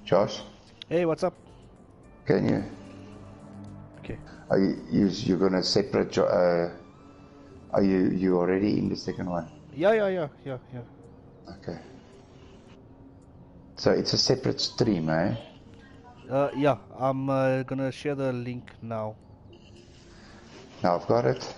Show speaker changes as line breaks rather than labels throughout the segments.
Josh,
Hey, what's up?
can you?
Okay.
Are you gonna separate? Are you already in the second one?
Yeah.
Okay. So it's a separate stream, eh?
Yeah, I'm gonna share the link now.
Now I've got it.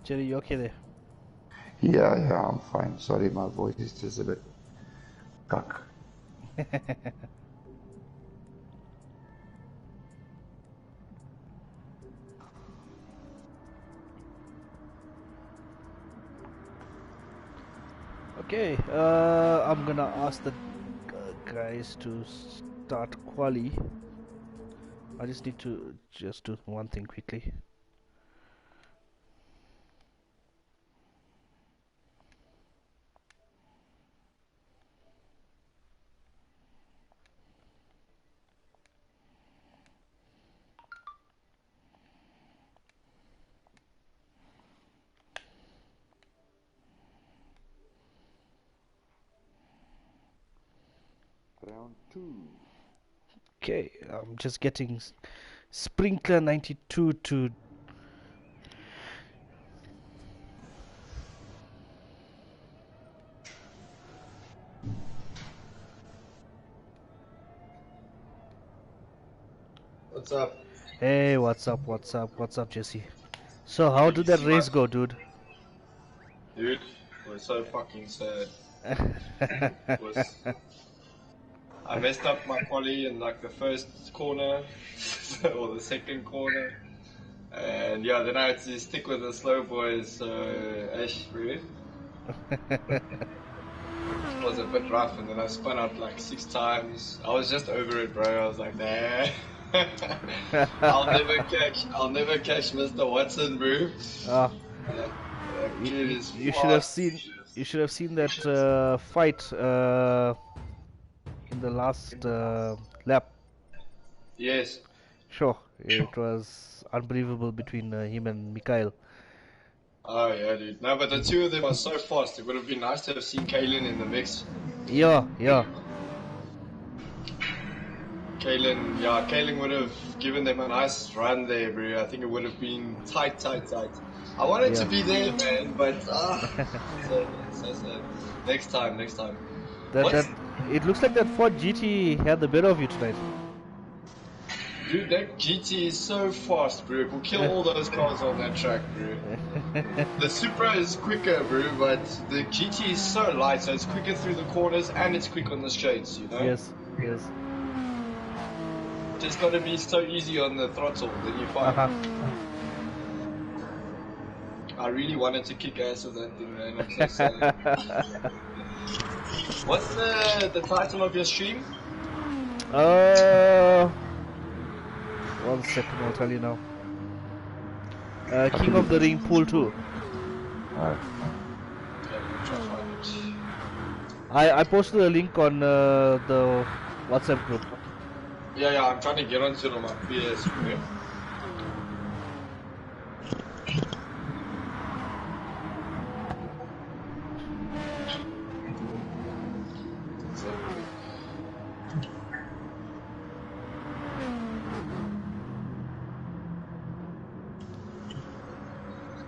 Jerry, you okay there?
Yeah, I'm fine. Sorry, my voice is just a bit cuck.
Okay, I'm gonna ask the guys to start quali. I just need to just do one thing quickly.
Round 2.
Okay, I'm just getting Sprinkler 92 to.
What's up?
Hey, what's up, Jesse? So, how did that race go, dude?
Dude, we're so fucking sad. I messed up my quali in like the first corner or the second corner, and yeah, then I had to stick with the slow boys. So, bro, it was a bit rough, and then I spun out like 6 times. I was just over it, bro. I was like, nah. I'll never catch Mr. Watson, bro. That kid is
You should have
fast.
seen that fight in the last lap.
Yes.
Sure, it was unbelievable between him and Mikhail.
Oh yeah, dude. No, but the two of them are so fast. It would have been nice to have seen Kalen in the mix.
Yeah.
Kalen would have given them a nice run there, bro. I think it would have been tight. I wanted to be there, man, but so sad. Next time.
It looks like that Ford GT had the better of you tonight.
Dude, that GT is so fast, bro. It will kill all those cars on that track, bro. The Supra is quicker, bro, but the GT is so light, so it's quicker through the corners and it's quick on the straights, you know?
Yes.
Just gotta be so easy on the throttle, then you're fine. I really wanted to kick ass with that thing, man. I'm so sad. What's the title of your stream?
1 second, I'll tell you now. King of the Ring Pool 2. I posted a link on the WhatsApp group.
Yeah, I'm trying to get onto it on my PS, bro.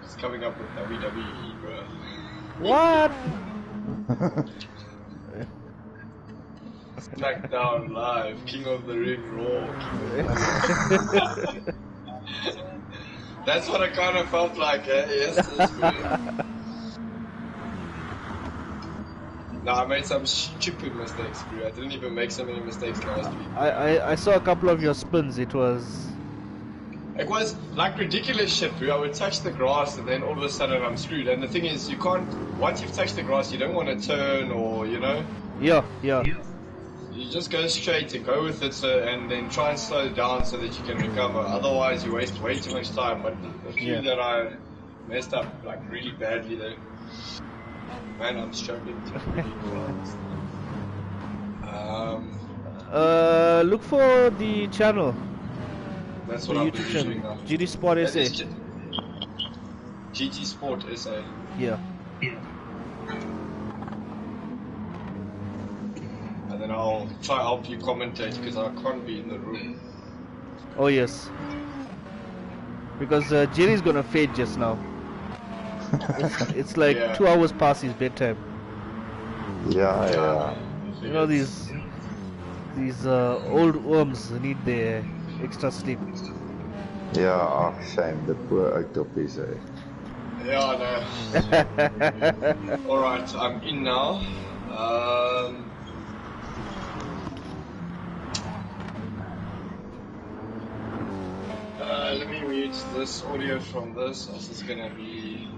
It's coming up with WWE, bro.
What?
SmackDown Live, King of the Ring Raw. That's what I kind of felt like, eh? Yes, bro. No, I made some stupid mistakes, bro. I didn't even make so many mistakes last week.
I saw a couple of your spins. It was
like ridiculous shit, bro. I would touch the grass and then all of a sudden I'm screwed. And the thing is, you can't, once you've touched the grass, you don't want to turn or, you know.
yeah.
You just go straight and go with it, and then try and slow it down so that you can recover. Otherwise, you waste way too much time. But the few that I messed up like really badly there, man, I'm struggling to really
look for the channel.
That's
The
what I'm
YouTube
doing
channel.
now.
GD Sport SA.
GT Sport SA.
Yeah.
And then I'll try to help you commentate because I can't be in the room.
Oh yes. Because Jerry's gonna fade just now. It's like 2 hours past his bedtime.
Yeah.
You know these old worms need their extra sleep.
Yeah, oh, shame. The poor octopus, eh?
Yeah, I know. Alright, I'm in now. Let me mute this audio from this, else it's gonna be...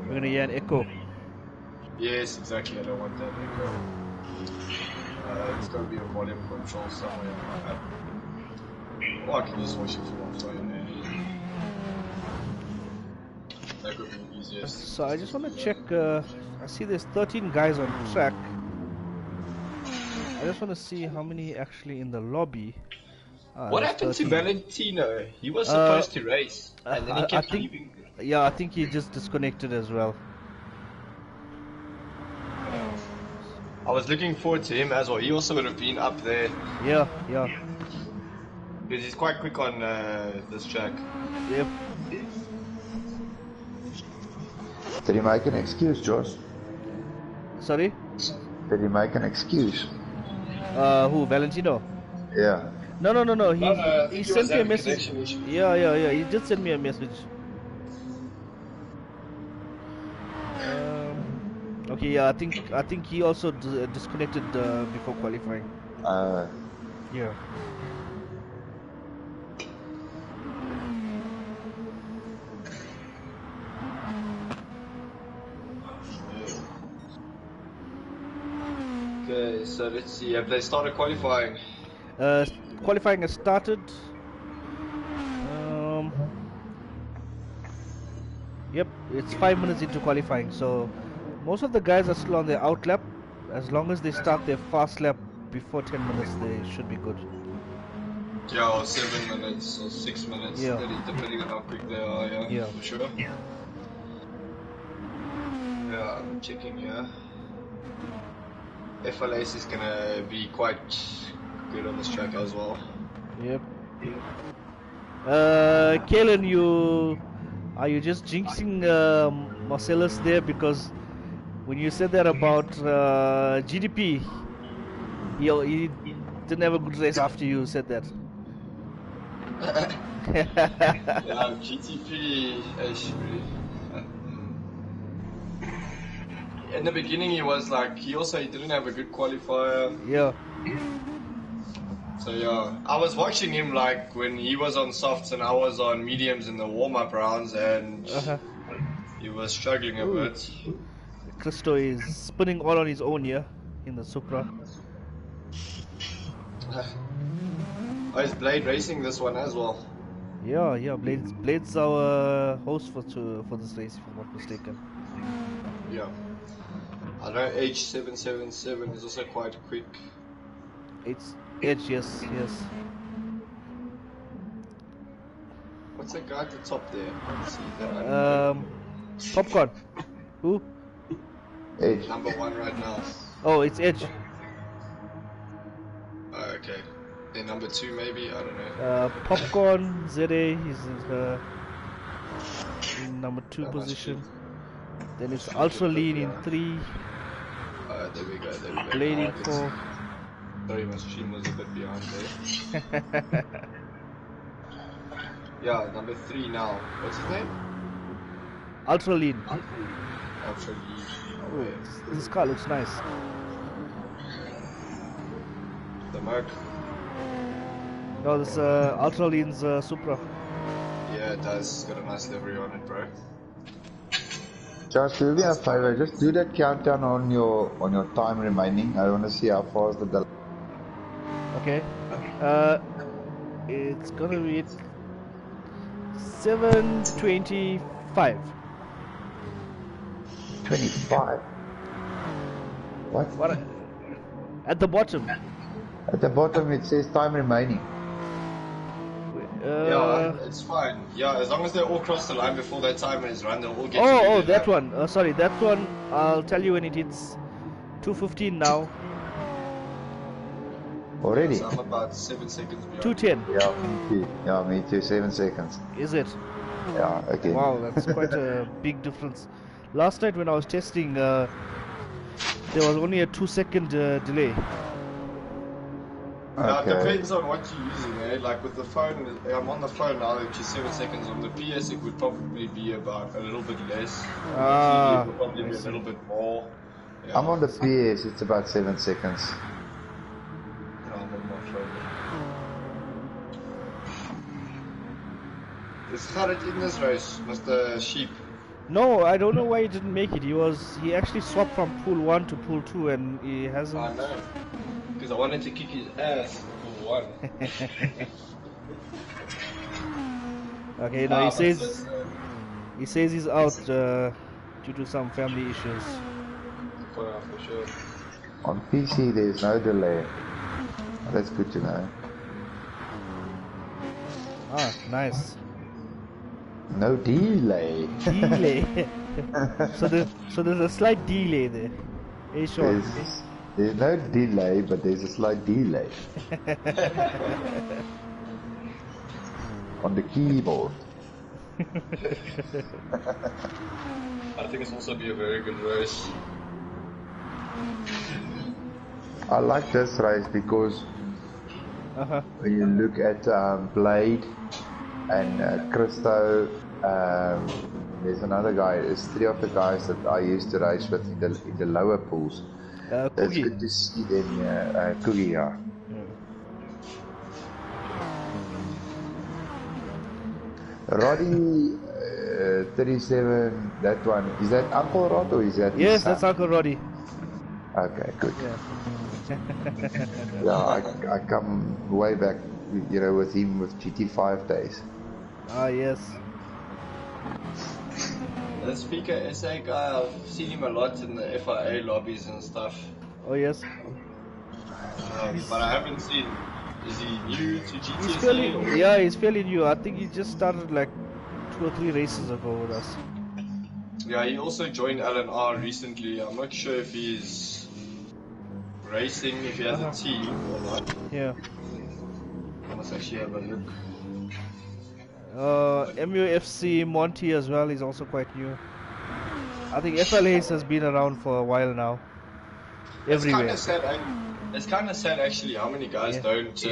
We're gonna hear an echo.
Yes, exactly, I don't want that echo. It's gotta be a volume control somewhere. Or I can just watch it from my phone there. That could be easiest.
So I just want to check, I see there's 13 guys on track. I just want to see how many actually in the lobby.
What happened to Valentino? He was supposed to race, and then he kept leaving.
Yeah, I think he just disconnected as well.
I was looking forward to him as well. He also would have been up there.
Yeah.
Because he's quite quick on this track.
Yep.
Did he make an excuse, Josh?
Sorry?
Did he make an excuse?
Who? Valentino?
Yeah.
No. He sent me a message. Yeah. He just sent me a message. Okay, yeah, I think he also disconnected before qualifying. Yeah.
Okay, so let's see. Have they started qualifying?
Qualifying has started. Yep, it's 5 minutes into qualifying, so most of the guys are still on their out lap. As long as they start their fast lap before 10 minutes, they should be good.
Yeah, or 7 minutes or 6 minutes,
Yeah.
depending on how quick they are,
Yeah.
for sure. Yeah, I'm checking here. FLS is gonna be quite good on this track as well.
Yep. Kalen, are you just jinxing Marcellus there? Because when you said that about GDP, he didn't have a good race after you said that.
Yeah, GTP actually. In the beginning, he was like, he didn't have a good qualifier.
Yeah.
So yeah, I was watching him like when he was on softs and I was on mediums in the warm-up rounds, and he was struggling a bit.
Christo is spinning all on his own here in the Supra.
Oh, is Blade racing this one as well?
Yeah. Blade's our host for this race, if I'm not mistaken.
Yeah. I know H777 is also quite quick.
It's Edge, yes.
What's that guy at the top there? Let's see that.
Popcorn. Who?
Edge.
Number 1 right now.
Oh, it's Edge.
Okay. Then number 2 maybe, I don't know.
Popcorn, ZA, he's in number 2 position. Then it's Ultra Lean in 3.
There we go.
Blade in 4.
Sorry, my stream was a bit behind there. Yeah, number 3 now. What's his name?
Ultra lean.
Ultra lean.
Oh, this car looks nice.
The Merc.
No, this Ultra lean's Supra.
Yeah, it does. It's got a nice livery on it, bro.
Josh, do me a favor. Just do that countdown on your time remaining. I want to see how fast the delay.
Okay. It's gonna be 7:25.
25. What?
What? At the bottom.
At the bottom it says time remaining.
Yeah, it's fine. Yeah, as long as they all cross the line before their timer is run, they'll all get.
Oh, that one. Sorry, that one. I'll tell you when it hits 2:15 now.
Already?
So I'm about 7 seconds behind.
2:10.
Yeah, me too. Yeah, me too. 7 seconds.
Is it?
Yeah, okay.
Wow, that's quite a big difference. Last night when I was testing, there was only a 2-second delay.
Now,
Okay.
it depends on what you're using, eh? Like with the phone, I'm on the phone now, which is 7 seconds. On the PS, it would probably be about a little bit less.
Ah,
It would probably be a little bit more. Yeah.
I'm on the PS, it's about 7 seconds.
Yeah, I'm on my phone. Is Gerrit in this race, Mr. Sheep?
no, I don't know why he didn't make it. He actually swapped from pool 1 to pool 2 and he hasn't.
I know. Because I wanted to kick his ass for one.
Okay, no, he says he's out due to some family issues.
For sure.
On PC there's no delay. That's good to know.
Ah, nice.
No delay.
Delay. so there's a slight delay there. Hey, Sean.
There's no delay, but there's a slight delay. On the keyboard.
I think it's also be a very good race.
I like this race because when you look at Blade and Christo, there's another guy. There's 3 of the guys that I used to race with in the lower pools. It's
Cookie.
good to see them, Cookie, yeah. Roddy 37, that one, is that Uncle Rod or is that his
Yes,
son?
that's Uncle Roddy.
Okay, good.
Yeah.
Yeah, I come way back, you know, with him with GT5 days.
Ah, yes.
The Speaker SA guy, I've seen him a lot in the FIA lobbies and stuff.
Oh, yes.
But I haven't seen. Is he new to
He's
GTSA?
fairly,
or-
yeah, he's fairly new. I think he just started like 2 or 3 races ago with us.
Yeah, he also joined LNR recently. I'm not sure if he's racing, if he has a team or not.
Yeah.
I must actually have a look.
MUFC Monty as well is also quite new. I think FLAs has been around for a while now. Everywhere.
It's kind of sad actually how many guys don't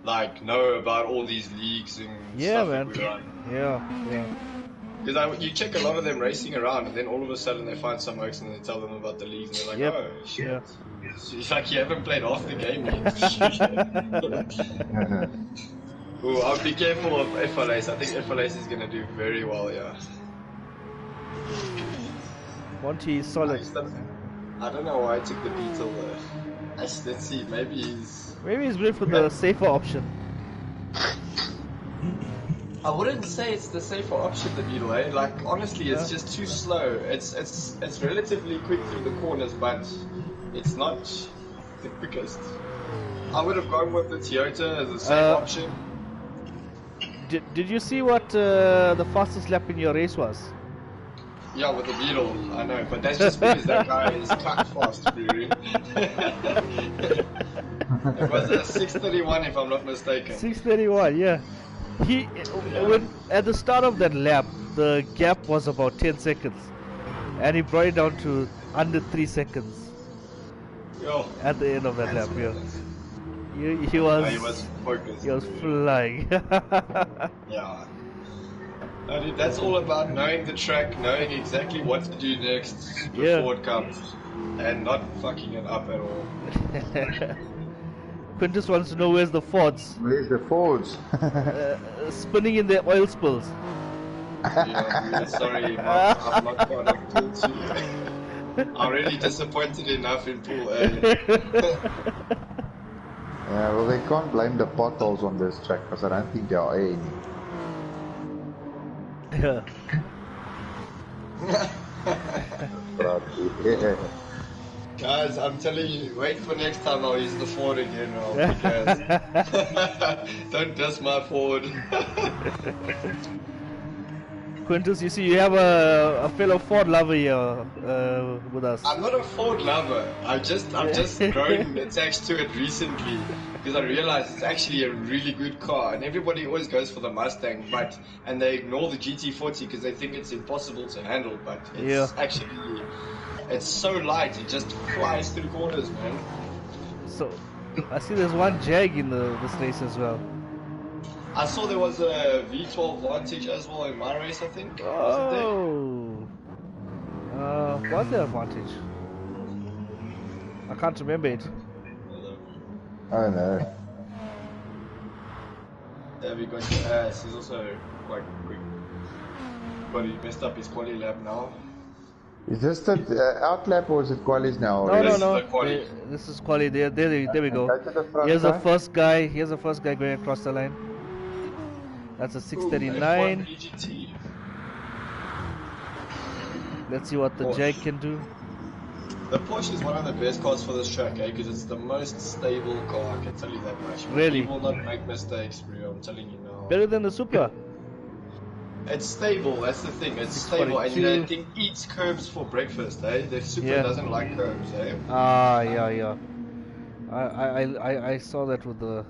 like know about all these leagues and
Yeah,
stuff
man.
that we run.
Yeah.
Because you check a lot of them racing around, and then all of a sudden they find some works and they tell them about the leagues, and they're like,
Yep.
oh shit.
Yeah.
It's like you haven't played half the game yet. Ooh, I'll be careful of FLAs. I think FLAs is going to do very well, yeah.
Monty is solid.
I don't know why I took the Beetle though. Let's see, maybe he's...
Maybe he's going for the safer option.
I wouldn't say it's the safer option, the Beetle, eh? Like, honestly, it's just too slow. It's relatively quick through the corners, but it's not the quickest. I would have gone with the Toyota as a safe option.
Did you see what the fastest lap in your race was?
Yeah, with the Beetle, I know, but that's just because that guy is cut fast, really. It was a 6:31 if I'm not mistaken.
6:31, yeah. At the start of that lap, the gap was about 10 seconds, and he brought it down to under 3 seconds.
Yo.
At the end of that lap, yeah. He was
focused.
He was flying.
Yeah. Dude, that's all about knowing the track, knowing exactly what to do next before it comes, and not fucking it up at all.
Quintus wants to know where's the Fords.
Where's the Fords?
Spinning in the oil spills.
Yeah, sorry, I'm not part of Pool 2. I'm really disappointed enough in Pool A.
Yeah, well, they can't blame the potholes on this track because I don't think there are any.
Yeah.
Yeah.
Guys, I'm telling you, wait for next time I'll use the Ford again, because don't diss my Ford.
Quintus, you see, you have a fellow Ford lover here with us.
I'm not a Ford lover. I've just grown attached to it recently because I realized it's actually a really good car, and everybody always goes for the Mustang, and they ignore the GT40 because they think it's impossible to handle. But it's actually, it's so light, it just flies through corners, man.
So I see there's one Jag in this race as well.
I saw there was a V12 Vantage as well in my race, I think.
Oh. Was there a Vantage? I can't remember it.
Oh no.
Yeah, we got your ass. He's also quite quick. But he messed up his quali lap now.
Is this the out lap or is it qualies now?
No. This is quali. There we go. Here's the first guy. Here's the first guy going across the line. That's a 639. Let's see what the Jag can do.
The Porsche is one of the best cars for this track, because it's the most stable car, I can tell you that much.
Really?
You will not make mistakes, bro, I'm telling you now.
Better than the Supra?
It's stable, that's the thing, it's stable, and the thing eats curves for breakfast, eh? The Supra doesn't like curves, eh?
Ah, yeah. I saw that with the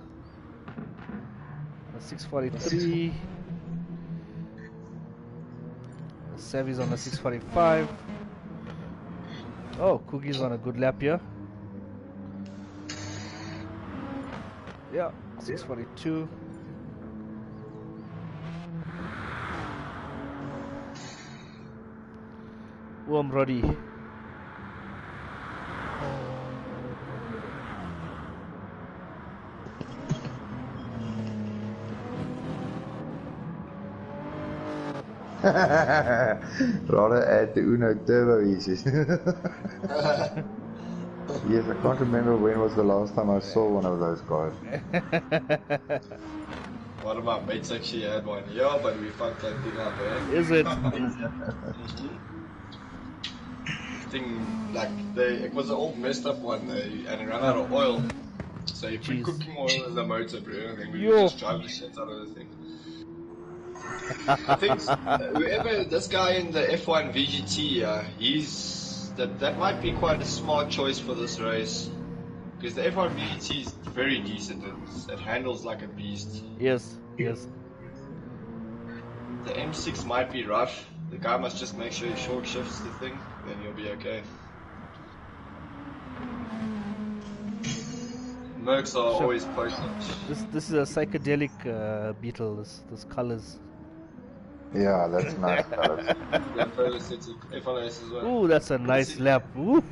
643. Savvy's on the 645. Oh, Cookie's on a good lap here. Yeah, 642. Warm Roddy.
Rather add the Uno turbo easies. Yes, I can't remember when was the last time I saw one of those cars.
One of my mates actually had one, yeah, but we fucked that thing up, eh?
Is it?
Thing, like, it was an old messed up one, and it ran out of oil. So you put cooking oil in the motor, bro, and then we just drive the shit out of the thing. I think whoever, this guy in the F1 VGT, that might be quite a smart choice for this race, because the F1 VGT is very decent. It handles like a beast.
Yes.
The M6 might be rough. The guy must just make sure he short shifts the thing, then you'll be okay. Mercs are always potent.
This is a psychedelic Beetle. This colors.
Yeah, that's nice colors.
Ooh, that's a nice lap. Ooh.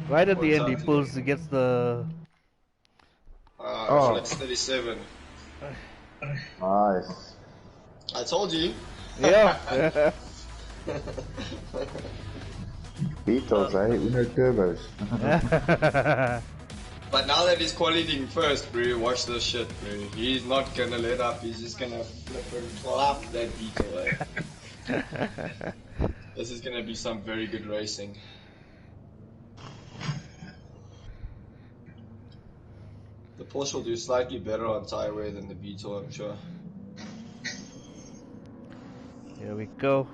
Right at the end, he gets the.
It's 37.
Nice.
I told you.
Yeah.
Beatles, eh? Uno turbos.
But now that he's qualifying first, bro, watch this shit, bro. He's not gonna let up. He's just gonna flip and clap that Beetle, eh? This is gonna be some very good racing. The Porsche will do slightly better on tire wear than the Beetle, I'm sure.
Here we go.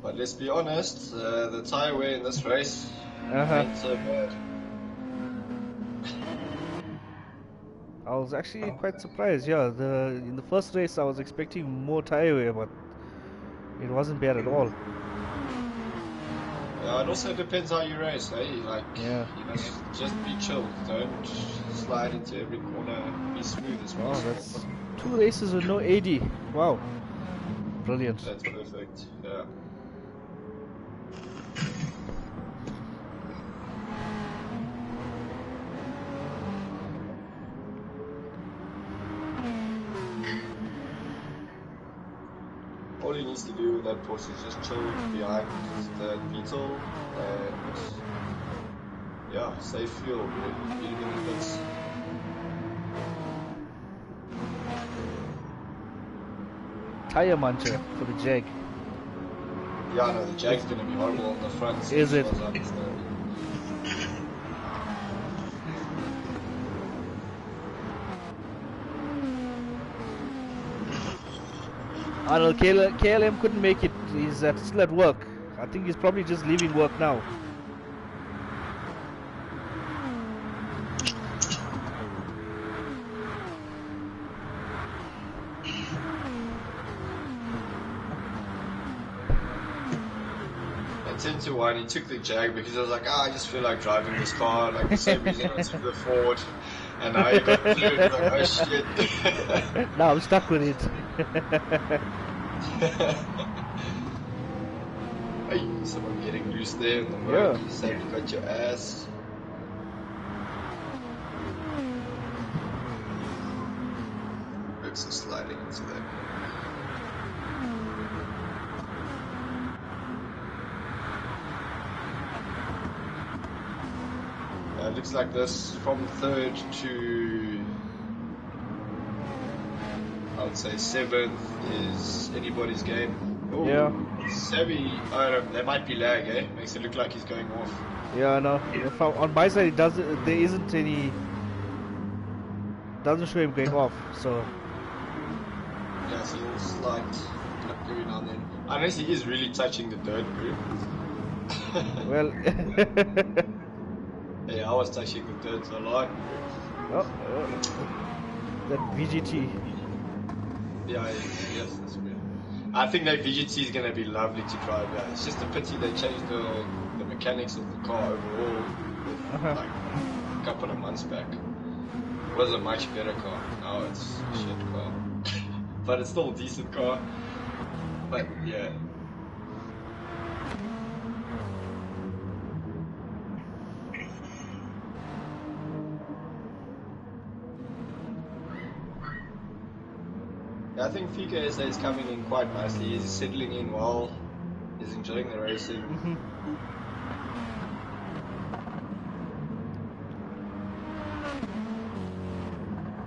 But let's be honest, the tire wear in this race ain't so bad.
I was actually quite surprised. Yeah, in the first race I was expecting more tire wear, but it wasn't bad at all.
It also depends how you race, eh? Like,
Yeah.
you know, just be chill. Don't slide into every corner. Be smooth as possible.
Oh, that's 2 races with no AD. Wow. Brilliant.
That's perfect. Yeah. All he needs to do with that Porsche is just chill behind the Beetle and yeah, save fuel. Really benefits.
Tire muncher for the Jag.
Yeah, no, the Jag's gonna be horrible on the front. So
Is it? Arnold, KLM couldn't make it. He's still at work. I think he's probably just leaving work now.
At 10 to 1, he took the Jag because I was like, I just feel like driving this car. Like the same reason I took the Ford. And now he got through it, like, oh shit.
Now I'm stuck with it.
Hey, someone getting loose there in the road. Yeah. So you got your ass. Looks sliding into that. It looks like this from 3rd to, I would say 7th is anybody's game. Oh,
yeah.
Savvy, there might be lag, eh? Makes it look like he's going off.
Yeah, no. On my side, there isn't any. Doesn't show him going off, so.
Yeah, so he'll slide up every now and then. Unless he is really touching the dirt, bro.
Well.
Yeah, I was touching the dirt a lot.
Oh, that VGT.
Yeah, yes, that's weird. I think that VGT is going to be lovely to drive. Yeah, it's just a pity they changed the mechanics of the car overall, like a couple of months back. It was a much better car. Now it's a shit car, but it's still a decent car. But yeah. I think Fika SA is coming in quite nicely. He's settling in well. He's enjoying the racing.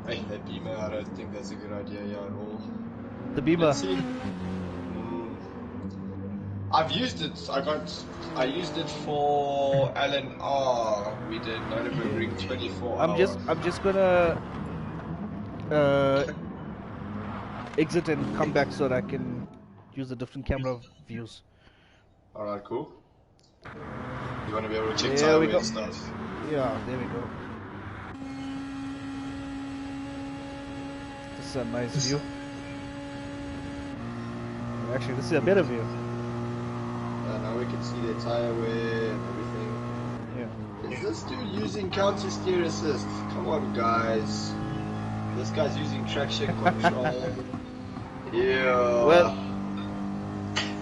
Hey, that Beamer, I don't think that's a good idea at all.
The Beamer?
Let's see. I've used it. I used it for Alan R. We did Nürburgring 24
I'm just gonna exit and come back so that I can use the different camera views.
Alright, cool. You want to be able to check time and stuff?
Yeah, there we go. This is a nice view. Actually, this is a better view.
Now we can see the tire wear and everything.
Yeah.
Is this dude using counter steer assist? Come on, guys. This guy's using traction control. Yeah.
Well,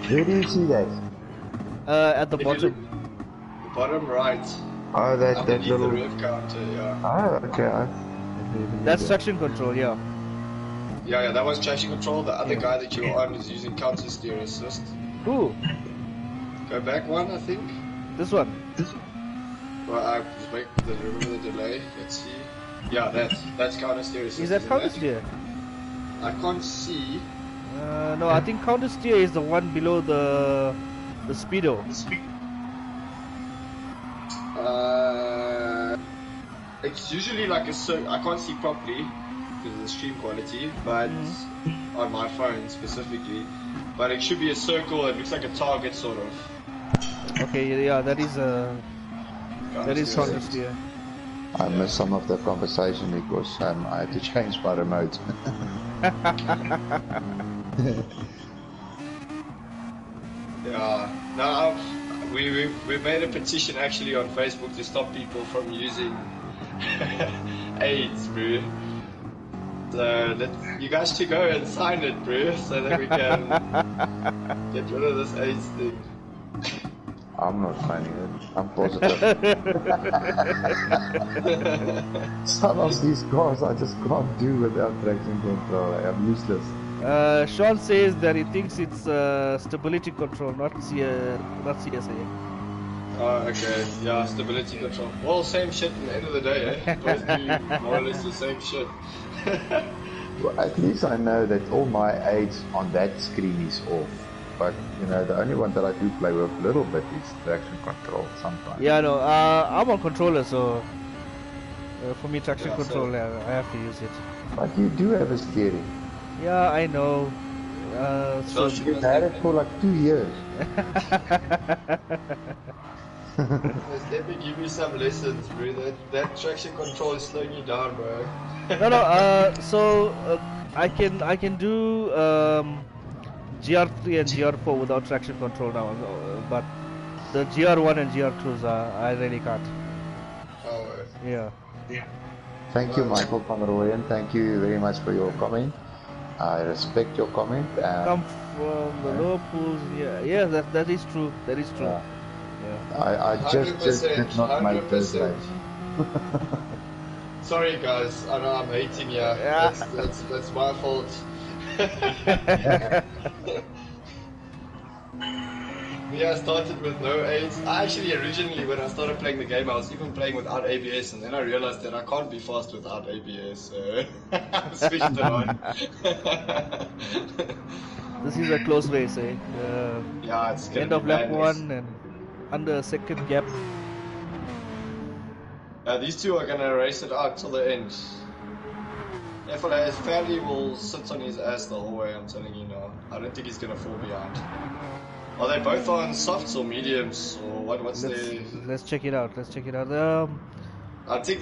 where do you see that?
At the bottom.
The bottom right.
Oh, that little.
The rev counter, yeah.
Oh, okay.
That's traction control, yeah.
Yeah, that was traction control. The other guy that you're on is using counter steer assist.
Who?
Go back one, I think.
This one.
Well, I just remember the delay. Let's see. Yeah, that's counter steer assist.
Is that counter steer?
I can't see.
No, I think counter steer is the one below the speedo.
It's usually like a I can't see properly because of the stream quality, but on my phone specifically. But it should be a circle. It looks like a target sort of.
Okay, yeah, that is counter steer.
I missed some of the conversation because I had to change my remote.
Yeah. No, we made a petition actually on Facebook to stop people from using AIDS, bro. So you guys should go and sign it, bro, so that we can get rid of this AIDS thing.
I'm not signing it. I'm positive. Some of these cars I just can't do without traction control. I'm useless.
Sean says that he thinks it's stability control, not CSA.
Oh, okay. Yeah, stability control. Well, same shit at the end of the day, eh? Both do more or less the same shit.
Well, at least I know that all my aids on that screen is off. But, you know, the only one that I do play with a little bit is traction control sometimes.
Yeah, no, I'm on controller, so for me, traction control, I have to use it.
But you do have a steering.
Yeah, I know. So
you've had it for like 2 years.
Let me give you some lessons, bro. That traction control is slowing you down, bro.
No. So I can do GR3 and GR4 without traction control now, but the GR1 and GR2s I really can't.
Oh.
Yeah.
Thank you, Michael van Rooyen. Thank you very much for your comment. I respect your comment.
Come from the lower pools. Yeah, that is true. That is true.
Yeah. I just did not make this right.
Sorry, guys. I know I'm hating you. That's my fault. Yeah, I started with no aids. Actually, originally when I started playing the game, I was even playing without ABS, and then I realized that I can't be fast without ABS, so I switched it on.
This is a close race, eh?
Yeah, it's gonna
end
be
of lap
madness.
1 and under a second gap.
These two are gonna race it out till the end. His family will sit on his ass the whole way, I'm telling you now. I don't think he's gonna fall behind. Are they both on softs or mediums, or what's their...
Let's check it out,
I think they're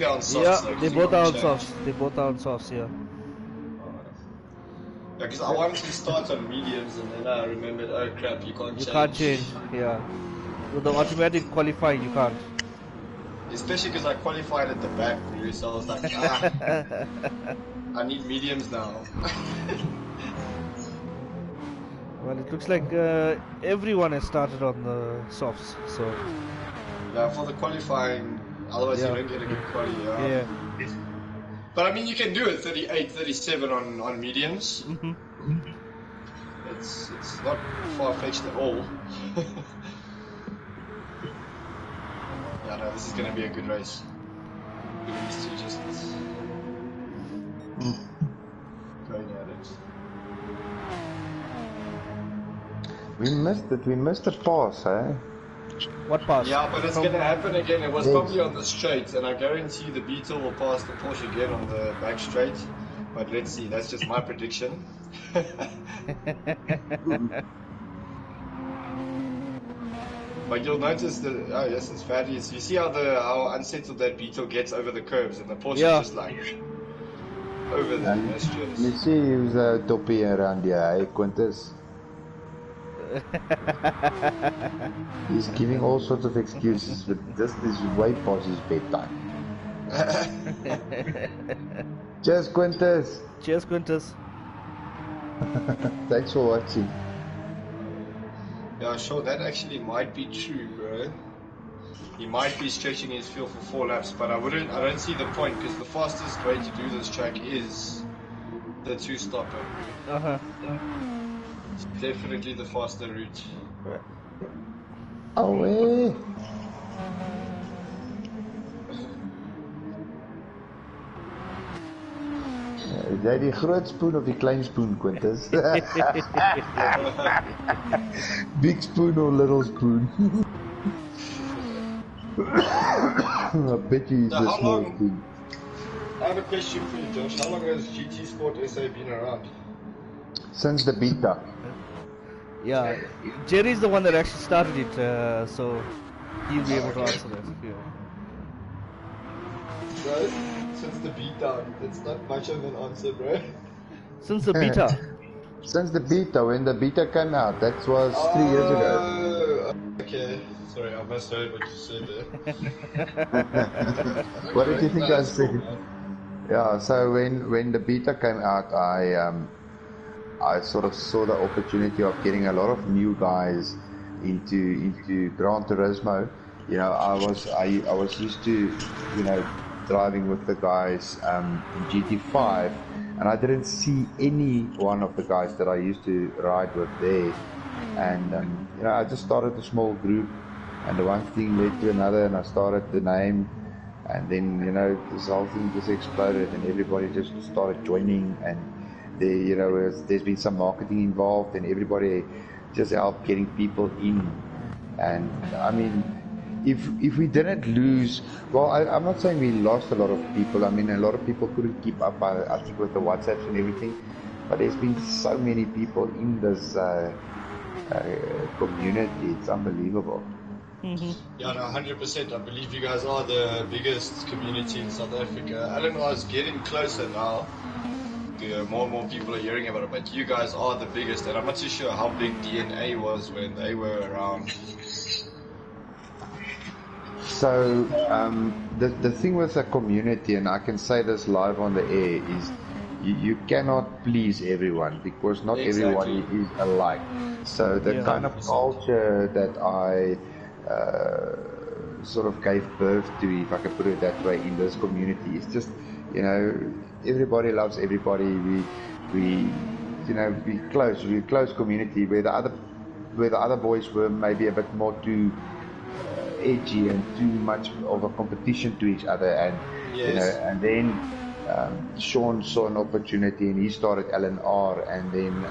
on softs.
Yeah,
though,
they both are on softs. They both are on softs, yeah.
Yeah, because I wanted to start on mediums, and then I remembered, oh crap, you can't change.
You can't change, yeah. With the automatic qualifying, you can't.
Especially because I qualified at the back, so I was like, I need mediums now.
Well, it looks like everyone has started on the softs, so...
Yeah, for the qualifying, otherwise you don't get a good quali,
yeah.
But I mean, you can do it 38, 37 on mediums. It's not far-fetched at all. Yeah, no, this is going to be a good race. These two just going at it.
We missed the pass, eh?
What pass?
Yeah, but it's going to happen again. It was probably on the straight, and I guarantee the Beetle will pass the Porsche again on the back straight. But let's see, that's just my prediction. But you'll notice that, oh yes, it's Fanatics. You see how unsettled that Beetle gets over the curbs, and the Porsche is just like over the pedestrians.
You see who's toppy around here, eh, Quintus? He's giving all sorts of excuses, but this is way past his bedtime. Cheers, Quintus!
Cheers, Quintus!
Thanks for watching.
Yeah, sure, that actually might be true, bro. He might be stretching his field for 4 laps, but I don't see the point, because the fastest way to do this track is the 2-stopper. It's definitely the faster route.
Away! Is jy die groot spoon of die klein spoon, Quintus? Big spoon or little spoon? I bet you he's the small spoon.
I have a question for you, Josh. How long has GT Sport SA been around?
Since the beta.
Yeah, Jerry's the one that actually started it, so he'll be able to answer that.
Bro, since the beta, that's not much of an answer, bro.
Since the beta?
Since the beta, when the beta came out, that was 3 years ago.
Okay, sorry, I must heard what you said there.
What did you think I said?
Cool,
Yeah, so when the beta came out, I sort of saw the opportunity of getting a lot of new guys into Gran Turismo. You know, I was used to, you know, driving with the guys in GT5, and I didn't see any one of the guys that I used to ride with there. And you know, I just started a small group, and the one thing led to another, and I started the name, and then you know this whole thing just exploded, and everybody just started joining, and there, you know, there's been some marketing involved, and everybody just helped getting people in. And I mean, if we didn't lose, well, I'm not saying we lost a lot of people. I mean, a lot of people couldn't keep up, I think, with the WhatsApps and everything. But there's been so many people in this community. It's unbelievable.
Yeah, no, 100%. I believe you guys are the biggest community in South Africa. LNR is getting closer now. More and more people are hearing about it, but you guys are the biggest, and I'm not too sure how big DNA was when they were around.
So the thing with the community, and I can say this live on the air, is you cannot please everyone, because not everybody is alike. So the kind of culture that I sort of gave birth to, if I can put it that way, in this community is just, you know, everybody loves everybody. We you know, we're a close community, where the other boys were maybe a bit more too edgy and too much of a competition to each other, and you know, and then Sean saw an opportunity and he started LNR, and then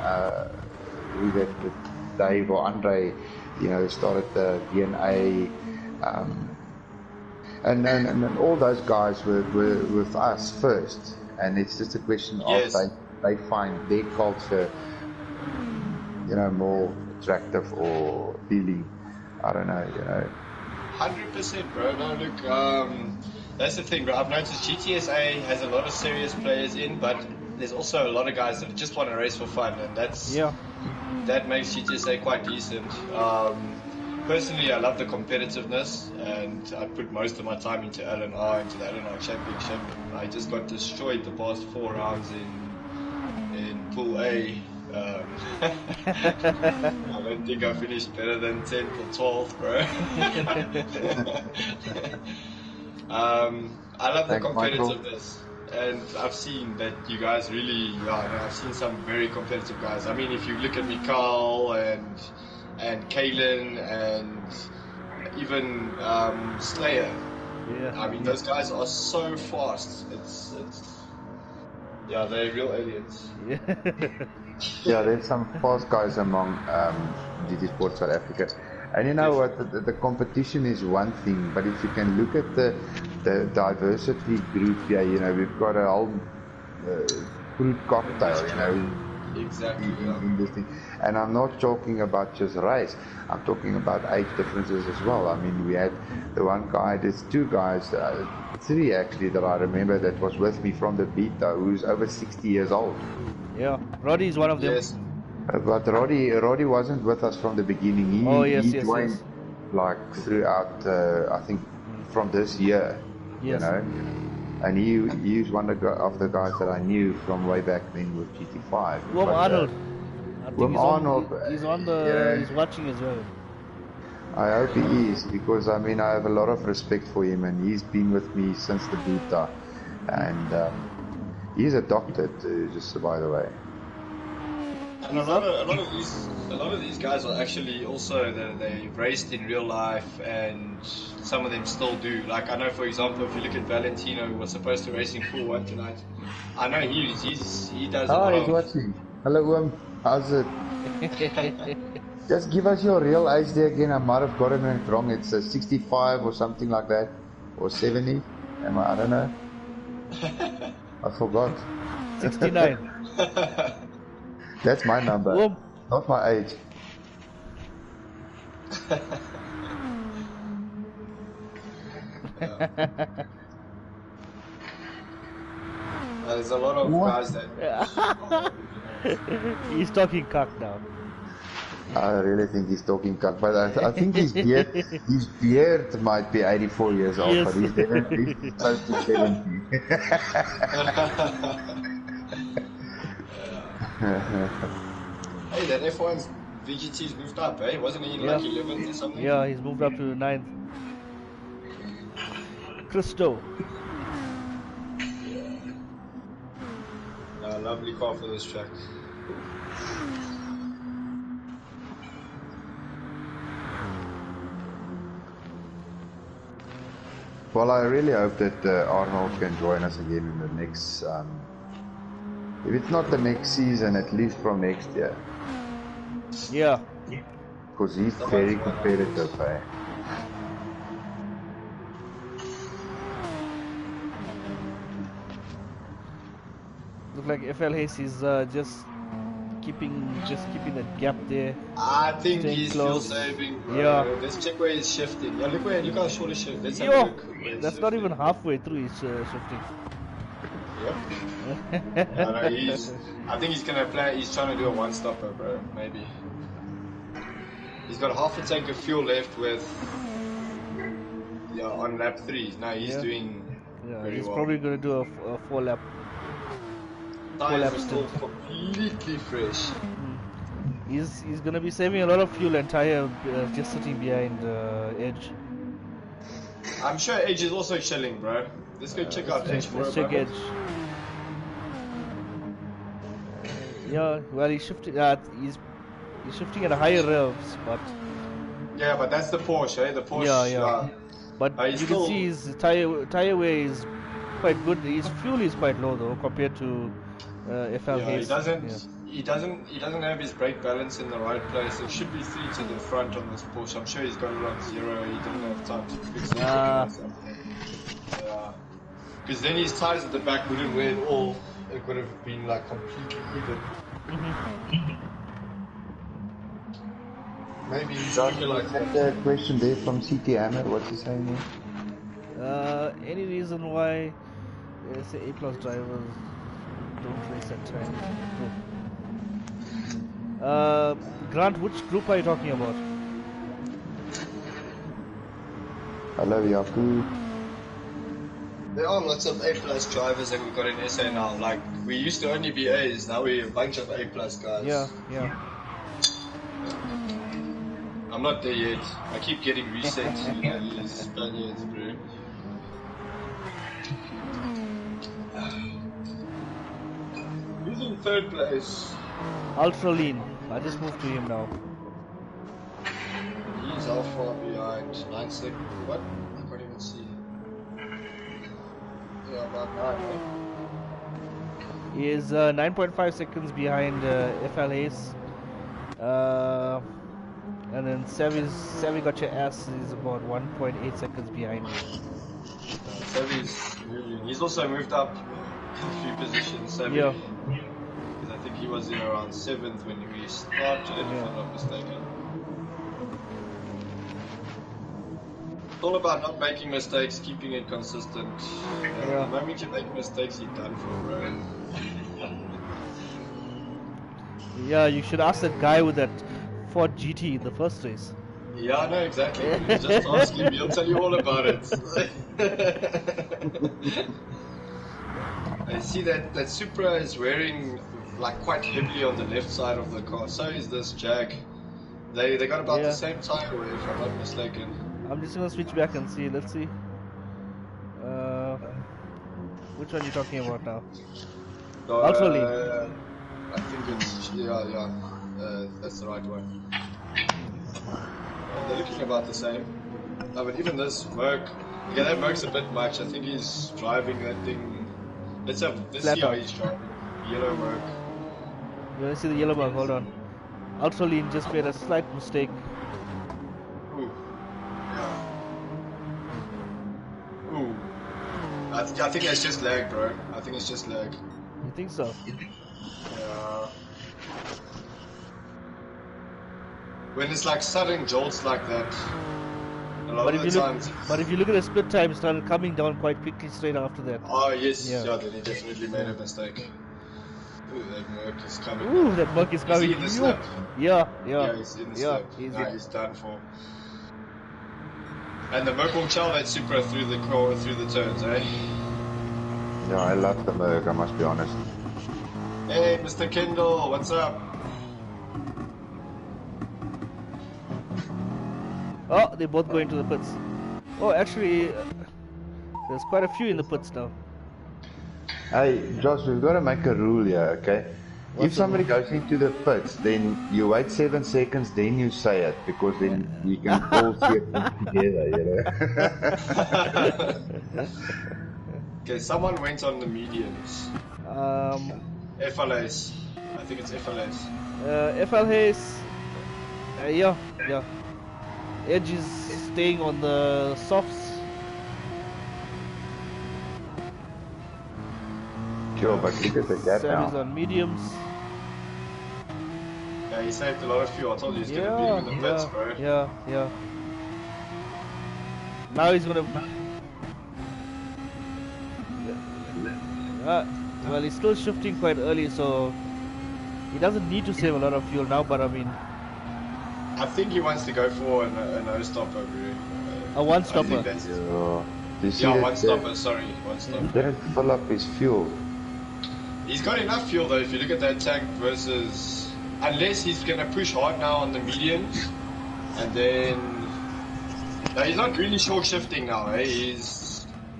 Dave or Andre, you know, started the DNA, and all those guys were with us first, and it's just a question of they find their culture, you know, more attractive or appealing. I don't know, you know.
100%, bro. No, look, that's the thing, bro. I've noticed GTSA has a lot of serious players in, but there's also a lot of guys that just want to race for fun, and that makes GTSA quite decent. Personally, I love the competitiveness, and I put most of my time into LNR, into the LNR Championship. I just got destroyed the past 4 rounds in Pool A. I don't think I finished better than 10th or 12th, bro. I love the competitiveness, and I've seen that you guys really, I've seen some very competitive guys. I mean, if you look at Mikal and Kalen and even Slayer, I mean, those guys are so fast. They're real aliens.
Yeah, there's some fast guys among GT Sport South Africa. And you know what, the competition is one thing, but if you can look at the diversity group here, you know, we've got a whole fruit cocktail, you know, in this thing. And I'm not talking about just race, I'm talking about age differences as well. I mean, we had the one guy, there's 2 guys, 3 actually, that I remember that was with me from the beta, who's over 60 years old.
Yeah, Roddy is one of them.
Yes.
But Roddy wasn't with us from the beginning. He joined like throughout, I think, from this year, you know. And he was one of the guys that I knew from way back then with GT5.
Arnold. I think he's
he's
watching as well.
I hope he is, because I mean, I have a lot of respect for him, and he's been with me since the beta, and he's a doctor too, just by the way.
And a lot of these guys are actually also they raced in real life, and some of them still do. Like, I know, for example, if you look at Valentino, who was supposed to race in Pool 1 tonight, I know he does a lot
he's watching. Hello, how's it? Just give us your real age there again. I might have gotten it wrong. It's 65 or something like that, or 70. I don't know. I forgot.
69.
That's my number, not my age.
There's a lot of guys that...
He's talking cock now.
I really think he's talking cock, but I think his beard might be 84 years old,
Yes.
but he's definitely close to 70.
Hey, that F1's VGT's moved up, eh? Wasn't he in like 11th or something?
Yeah, he's moved up to 9th. Cristo.
Lovely car for this track.
Well, I really hope that Arnold can join us again in the next, if it's not the next season, at least from next year.
Yeah.
Because he's very competitive, eh?
Look like FL Hayes is just keeping that gap there.
I think he's
close.
still saving, bro.
Yeah.
Let's check where he's shifting. Yeah, look how short he's shifting. Let's have a
Yo,
look.
that's not even halfway through his shifting.
Yep. No, I think he's gonna play. He's trying to do a one-stopper, bro. Maybe. He's got half a tank of fuel left with. Yeah, on lap 3. Now he's doing.
Yeah,
very
he's
well.
probably gonna do a 4-lap.
Tires are still completely fresh.
He's gonna be saving a lot of fuel and tire just sitting behind Edge.
I'm sure Edge is also chilling, bro. Let's go check out Edge for
Let's
a
check
moment.
Edge. Yeah, well he's shifting. He's shifting at a higher revs, but
Yeah, but that's the Porsche, eh? The Porsche.
yeah. But you can see his tire wear is quite good. His fuel is quite low though compared to FL Hayes.
He doesn't have his brake balance in the right place. It should be 3 to the front on this Porsche. I'm sure he's got it on 0. He didn't have time to fix it or something. Yeah. Because then his tires at the back wouldn't wear at all. It would have been like completely even. Maybe he's like that.
The question there from CT Hammer, what's he saying here?
Any reason why say A+ drivers don't race at times? Grant, which group are you talking about?
Hello, Yaku.
There are lots of A+ drivers that we've got in SA now. Like, we used to only be A's, now we're a bunch of A+ guys.
Yeah.
I'm not there yet. I keep getting reset to these Spaniards, bro. Who's in 3rd place?
Ultra Lean. I just moved to him now.
He's how far behind? 9 seconds. What? I can't even see. Yeah, about 9, right?
He is 9.5 seconds behind FL Hayes. And then Savvy got your ass is about 1.8 seconds behind him.
Savvy's moving. He's also moved up a few positions, Savvy.
Yeah.
Because I think he was in around 7th when we started, if I'm not mistaken. It's all about not making mistakes, keeping it consistent. The moment you make mistakes, you're done for, bro.
Yeah, you should ask that guy with that Ford GT in the first race.
Yeah, I know exactly. Just ask him, he'll tell you all about it. I see that Supra is wearing like quite heavily on the left side of the car. So is this Jag. They got about the same tire wear, if I'm not mistaken.
I'm just gonna switch back and see. Let's see. Which one are you talking about now? Ultra Lean.
I think it's that's the right one. They're looking about the same. No, but even this Merc, that Merc's a bit much. I think he's driving that thing. Let's see how he's driving. Yellow Merc.
You wanna see the yellow Merc? Hold on. Ultra Lean just made a slight mistake.
Ooh. Yeah. Ooh. I think it's just lag, bro. I think it's just lag.
You think so?
Yeah. When it's like sudden jolts like that, a lot of the times.
But if you look at the split time, it started coming down quite quickly straight after that.
Oh yes, yeah then he definitely made a mistake. Ooh, that Merc is coming.
Ooh, that Merc is coming.
Is he in the slip?
Yeah.
Yeah, he's in the slip. He's done for. And the Merc will chow that Supra through the turns, eh?
Yeah, I love the Merc, I must be honest.
Hey, Mr. Kendall, what's up?
Oh, they both go into the pits. Oh, actually, there's quite a few in the pits now.
Hey, Josh, we've got to make a rule here, okay? If somebody goes into the pits, then you wait 7 seconds, then you say it, because then you can all see it together, you know?
Okay, someone went on the mediums. FLAs. I think it's FLAs.
FLAs. Yeah. Edge is staying on the softs.
Sure, but look at the gap
Sam is
now.
on mediums.
Yeah, he saved a lot of fuel. I told you he's gonna beat him in the pits, bro.
Yeah. Now he's gonna. Well, he's still shifting quite early, so he doesn't need to save a lot of fuel now. But I mean,
I think he wants to go for a no-stopper, bro.
A one-stopper.
Yeah, one-stopper, sorry. One-stopper.
He didn't fill up his fuel.
He's got enough fuel, though, if you look at that tank versus... Unless he's going to push hard now on the mediums, and then... No, he's not really short shifting now, eh?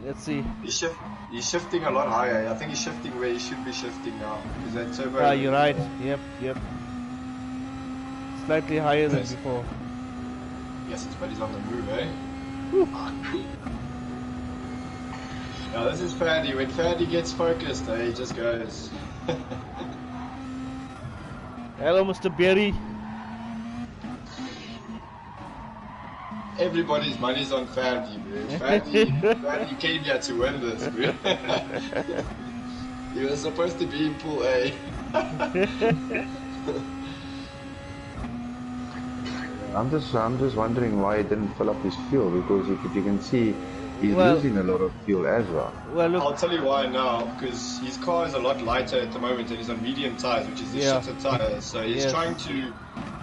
Let's see.
He's shifting a lot higher. I think he's shifting where he should be shifting now. Is that turbo?
You're right. Yep. Slightly higher than before.
Yes, but he's on the move, eh? Now this is Fadi. When Fadi gets focused, he just goes.
Hello, Mr. Berry.
Everybody's money's on Fadi, bro. Fadi came here to win this, bro. He was supposed to be in Pool A.
I'm just wondering why he didn't fill up his fuel, because you can see he's losing a lot of fuel as well.
Well, look,
I'll tell you why now, because his car is a lot lighter at the moment and he's on medium tires, which is the shitter tires. So he's trying to...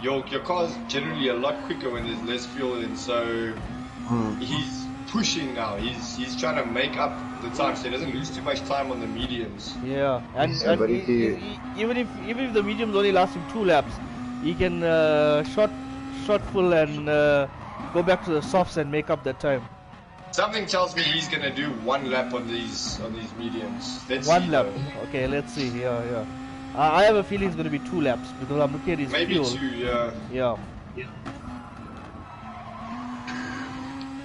Your car's generally a lot quicker when there's less fuel in, so he's pushing now. He's trying to make up the time so he doesn't lose too much time on the mediums.
Yeah, and even if the mediums only last him 2 laps, he can short full and go back to the softs and make up that time.
Something tells me he's gonna do 1 lap on these mediums. Let's
one
see,
lap.
though.
Okay, let's see. Yeah. I have a feeling it's gonna be 2 laps because I'm looking at his
maybe
fuel.
2, yeah.
Yeah.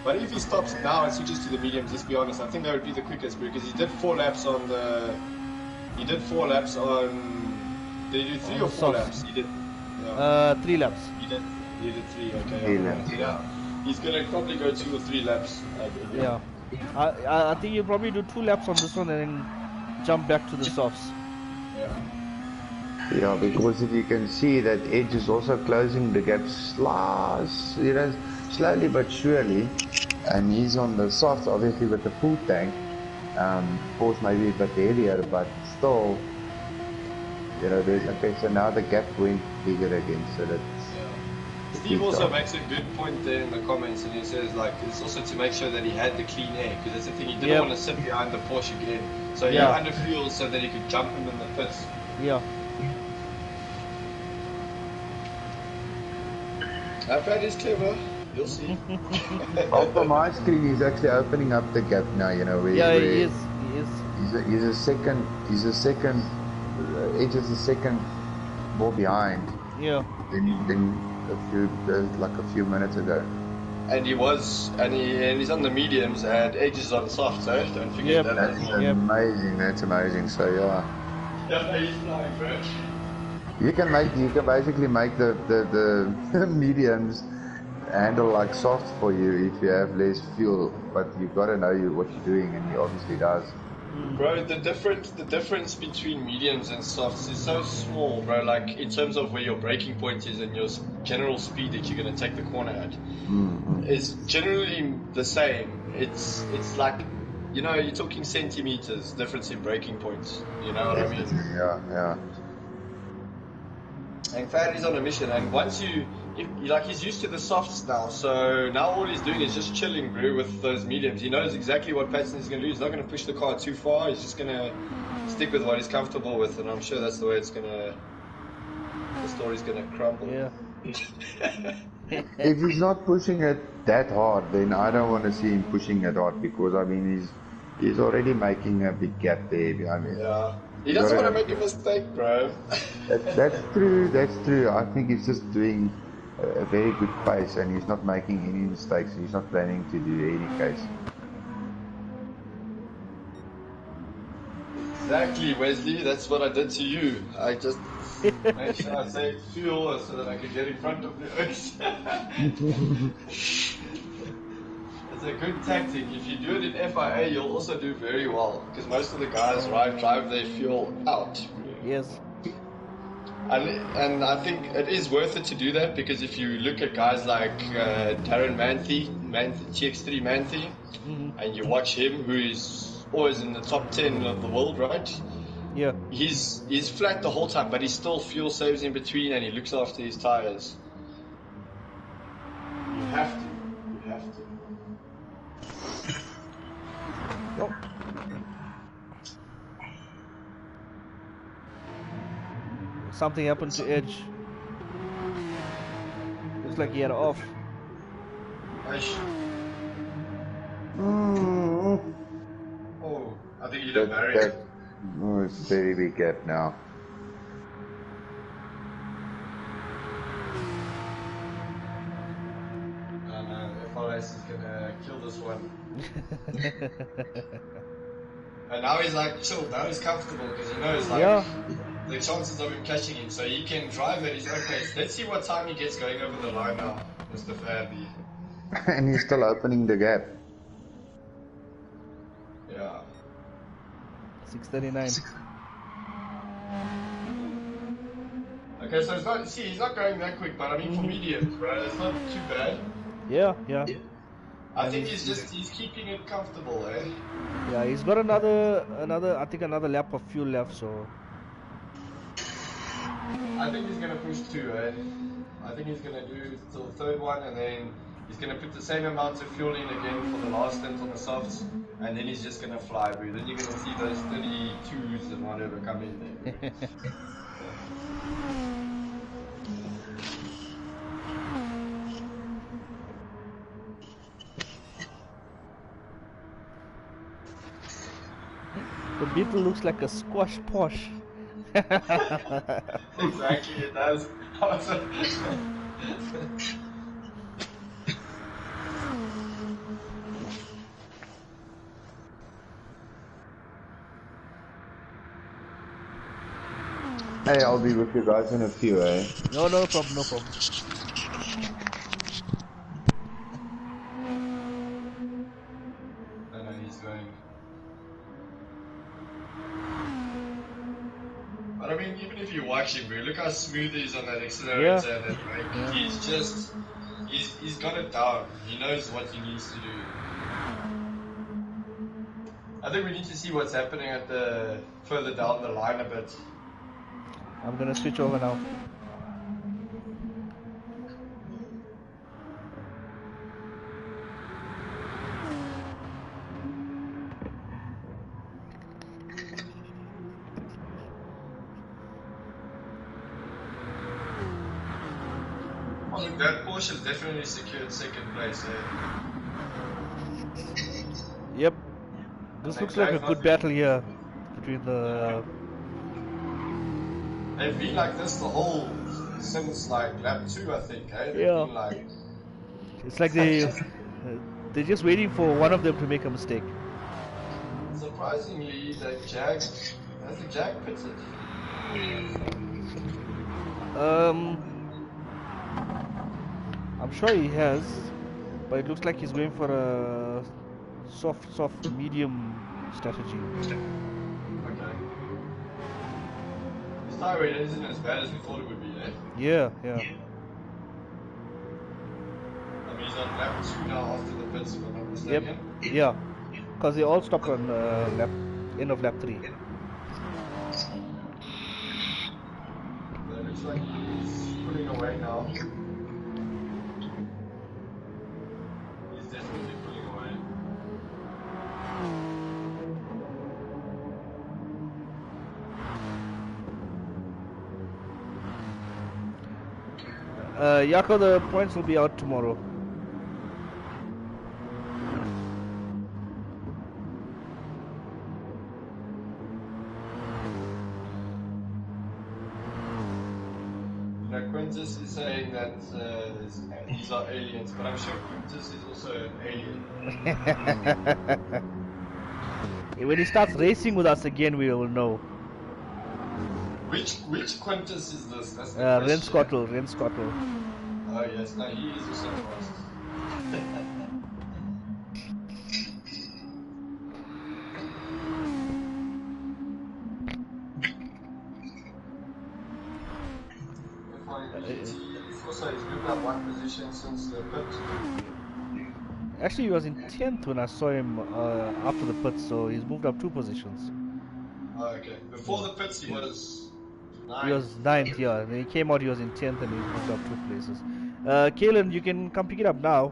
But if he stops now and switches to the mediums, let's be honest, I think that would be the quickest because he did 4 laps on the. He did 4 laps on. Did he do 3 or 4 laps? He did.
3 laps.
He did 3. Okay.
3 laps.
Yeah. He's gonna probably go 2 or 3 laps.
Yeah. I think he'll probably do 2 laps on this one and then jump back to the softs.
Yeah, because if you can see that Edge is also closing the gap slowly but surely, and he's on the soft, obviously with the full tank. Of course, maybe a bit heavier, but still, there's okay. So now the gap went bigger again, so that's.
Steve also makes a good point there in the comments, and he says like it's also to make sure that he had the clean air, because that's the thing, he didn't want to sit behind the Porsche again, so he under fuel so that he could jump him in the pits.
Yeah.
That is clever. You'll see.
From my screen, he's actually opening up the gap now. Where
he is.
He's a second. Edge is a second more behind.
Yeah.
Then a few minutes ago.
And he's on the mediums, and Edge is on soft, so don't forget that.
That's amazing. That's amazing. So yeah.
Yeah, he's flying, bro.
You can basically make the mediums handle like soft for you if you have less fuel, but you've got to know what you're doing, and he obviously does.
Bro, the difference between mediums and softs is so small, bro. Like in terms of where your braking point is and your general speed that you're gonna take the corner at, is generally the same. It's like you know, you're talking centimeters difference in braking points. You know what I mean?
Yeah.
And Fanny's on a mission, and once he's used to the softs now, so now all he's doing is just chilling, bro, with those mediums. He knows exactly what pattern he's going to do. He's not going to push the car too far. He's just going to stick with what he's comfortable with, and I'm sure that's the way the story's going to crumble.
Yeah.
If he's not pushing it that hard, then I don't want to see him pushing it hard, because I mean he's already making a big gap there behind me.
Yeah. He doesn't want to make a mistake, bro.
That's true. I think he's just doing a very good pace, and he's not making any mistakes. He's not planning to do any case.
Exactly, Wesley. That's what I did to you. I just made sure I saved fuel so that I could get in front of the oaks. It's a good tactic. If you do it in FIA, you'll also do very well, because most of the guys drive their fuel out.
Yes.
And I think it is worth it to do that, because if you look at guys like Darren TX3 Manthe, and you watch him, who is always in the top 10 of the world, right?
Yeah.
He's flat the whole time, but he still fuel saves in between, and he looks after his tires. You have to.
Oh. Something happened to Edge. Looks like he had off.
Oh, I think you did marry.
Oh, it's a very big gap now.
FLS is gonna kill this one. And now he's like chill, now he's comfortable, because he knows the chances of him catching him, so he can drive at his own pace. Let's see what time he gets going over the line now, Mr. Fanny.
And he's still opening the gap.
Yeah.
6:39.
Okay, so he's not going that quick, but I mean for mediums, bro, it's not too bad.
Yeah.
I think he's keeping it comfortable, eh?
Yeah, he's got another lap of fuel left, so
I think he's gonna push 2, eh? I think he's gonna do till the third one, and then he's gonna put the same amount of fuel in again for the last stint on the softs, and then he's just gonna fly, bro. Then you're gonna see those 32s and whatever come in there.
the Beetle looks like a squash posh.
Exactly, it does.
Hey, I'll be with you guys in a few, eh?
No problem.
I know he's going. But I mean, even if you watch him, bro, look how smooth he is on that accelerator and that brake.
Yeah.
He's got it down. He knows what he needs to do. I think we need to see what's happening at the further down the line a bit.
I'm gonna switch over now.
I think that Porsche's definitely secured second place, eh?
Yep. This looks like a good battle here between the.
They've been like this the whole since like lap 2, I think, eh? They've been like.
It's like they're just waiting for one of them to make a mistake.
Surprisingly, has the Jag pitted?
I'm sure he has, but it looks like he's going for a soft medium strategy.
Okay. His tire rate isn't as bad as we thought it would be, eh?
Yeah.
I mean, he's on lap 2 now after the pits, if I'm not mistaken.
Yeah. Because they all stopped on end of lap 3.
It looks like he's pulling away now. He's definitely pulling away.
Yako, the points will be out tomorrow.
Quintus is saying that these are aliens, but I'm sure Quintus is also an alien.
When he starts racing with us again, we will know.
Which Quintus is this? That's the
Ren
question.
Scottle.
Oh yes, no, he is also fast. Also, he's moved up one position since the pit.
Actually, he was in 10th when I saw him after the pits, so he's moved up 2 positions.
Oh, okay. Before the pits, he was 9th.
He was 9th, yeah. Then he came out, he was in 10th, and he moved up 2 places. Kalen, you can come pick it up now.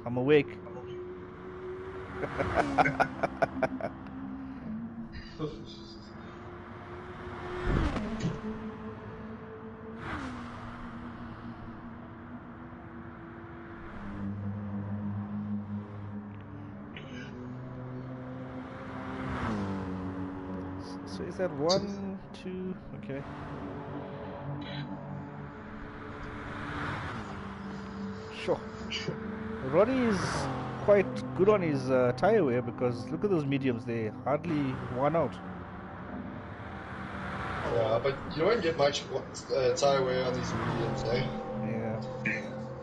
I'm awake. So is that 1, 2? Okay. Sure. Ronnie is quite good on his tire wear because look at those mediums, they hardly worn out.
Yeah, but you don't get much tire wear on these mediums, eh?
Yeah.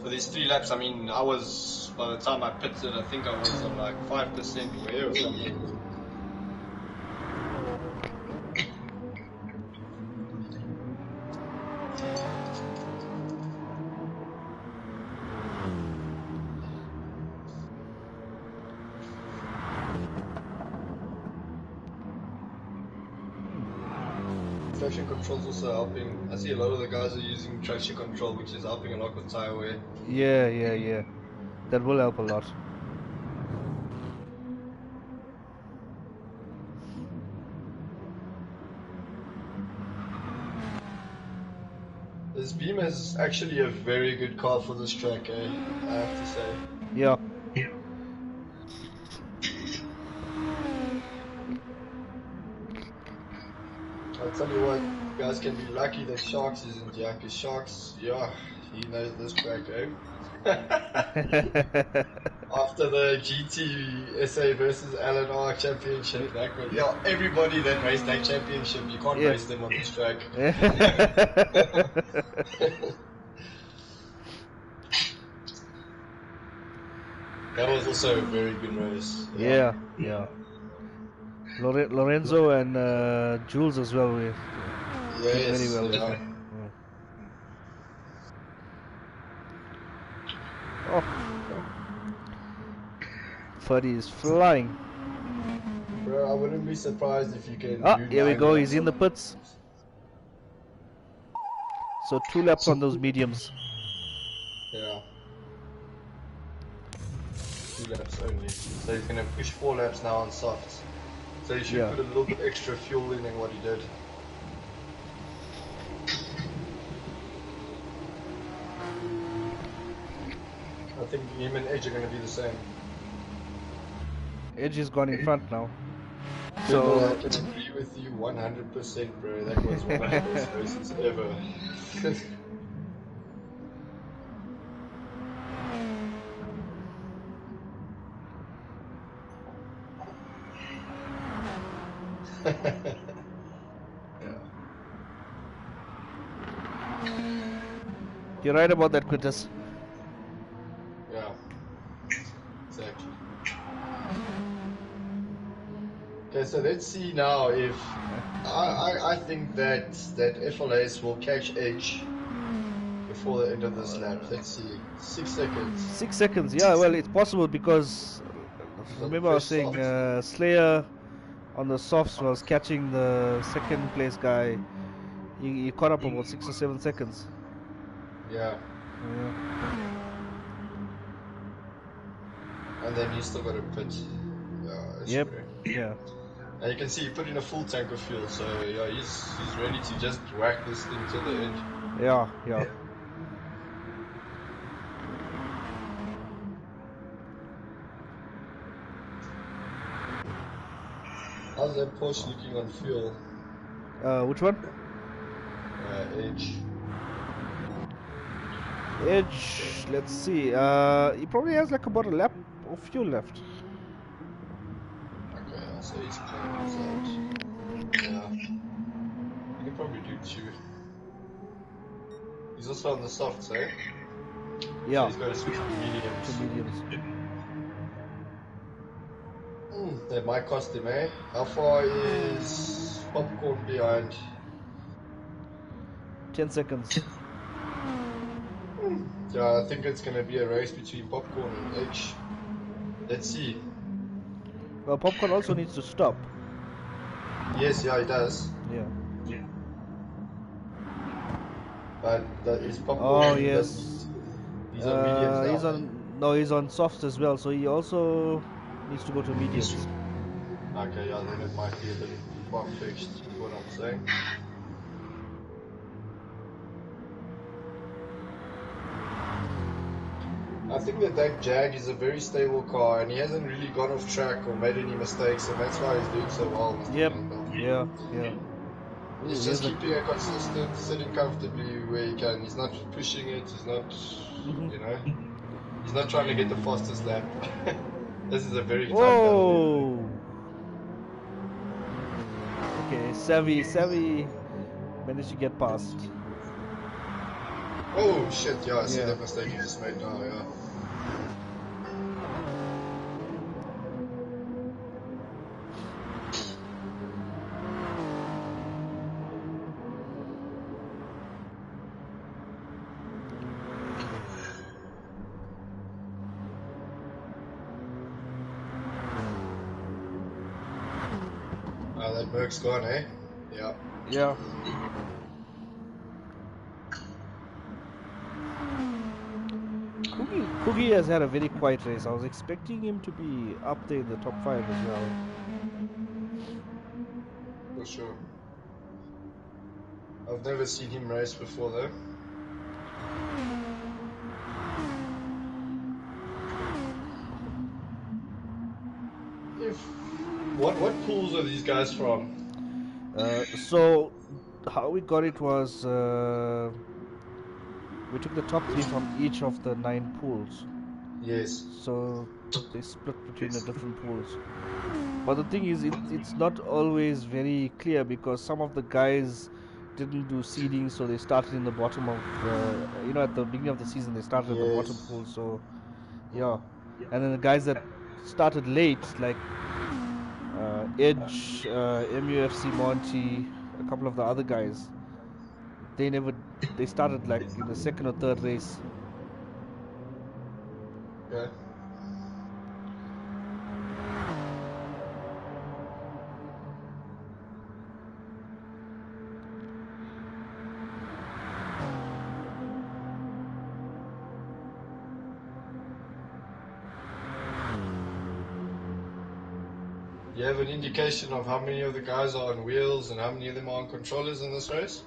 For these 3 laps, I mean, by the time I pitted, I think I was on like 5% wear or something. Traction control's also helping. I see a lot of the guys are using traction control, which is helping a lot with tire wear.
Yeah. That will help a lot.
This Beam is actually a very good car for this track, I have to say.
Yeah.
I'll tell you what, you guys can be lucky that Sharks isn't here, because Sharks, yeah, he knows this track, eh? After the GT SA versus LNR championship, yeah, everybody that raced that championship, you can't race them on this track. That was also a very good race.
Yeah. Lorenzo and Jules as well. We did very well with them. Oh. Fuddy is flying.
Bro, I wouldn't be surprised if you can.
Oh, here we go. He's in the pits. So 2 laps on those mediums.
Yeah. 2 laps only. So he's going to push 4 laps now on softs. So he should put a little bit extra fuel in than what he did. I think him and Edge are going to be the same.
Edge is gone in front now.
So I can agree with you 100%, bro. That was one of the best races ever.
You're right about that, Quintus.
Yeah, exactly. Okay, so let's see now if I think that FLS will catch Edge before the end of this lap. Let's see, 6 seconds.
6 seconds, yeah. Well, it's possible because remember I was saying Slayer on the softs was catching the second place guy. He caught up about 6 or 7 seconds.
Yeah. And then he's still got a pit.
Yep. Yeah.
And you can see he put in a full tank of fuel, so yeah, he's ready to just whack this thing to the edge.
Yeah.
How's that Porsche looking on fuel?
Which one? Edge. Let's see. He probably has like about a lap of fuel left.
Okay, so he's playing his out. Yeah. He can probably do 2. He's also on the softs, eh?
Yeah.
So he's got to switch to mediums. That might cost him, eh? How far is Popcorn behind?
10 seconds.
Yeah, I think it's going to be a race between Popcorn and H. Let's see.
Well, Popcorn also needs to stop.
Yes, yeah, he does.
Yeah.
But is Popcorn...
Oh, yes.
He's on mediums now.
He's on softs as well, so he also needs to go to mediums.
Okay, yeah, then it might be a bit far-fetched, what I'm saying. I think that Jag is a very stable car, and he hasn't really gone off track or made any mistakes, and that's why he's doing so well.
Yep. Yeah.
He's just keeping it consistent, sitting comfortably where he can. He's not pushing it. He's not, you know, he's not trying to get the fastest lap. This is a very tight
battle. Okay, Savvy managed to get past.
Oh shit, yeah, I see that mistake he just made now, yeah. That Merc's gone, eh?
Yeah. Cookie has had a very quiet race. I was expecting him to be up there in the top 5 as well.
For sure. I've never seen him race before though. What pools are these guys from?
So how we got it was we took the top 3 from each of the 9 pools.
Yes.
So they split between the different pools. But the thing is, it's not always very clear because some of the guys didn't do seeding, so they started in the bottom of at the beginning of the season they started at the bottom pool. So yeah, and then the guys that started late, like Edge, MUFC Monty, a couple of the other guys, they started like in the second or third race.
Okay. Do you have an indication of how many of the guys are on wheels and how many of them are on controllers in this race?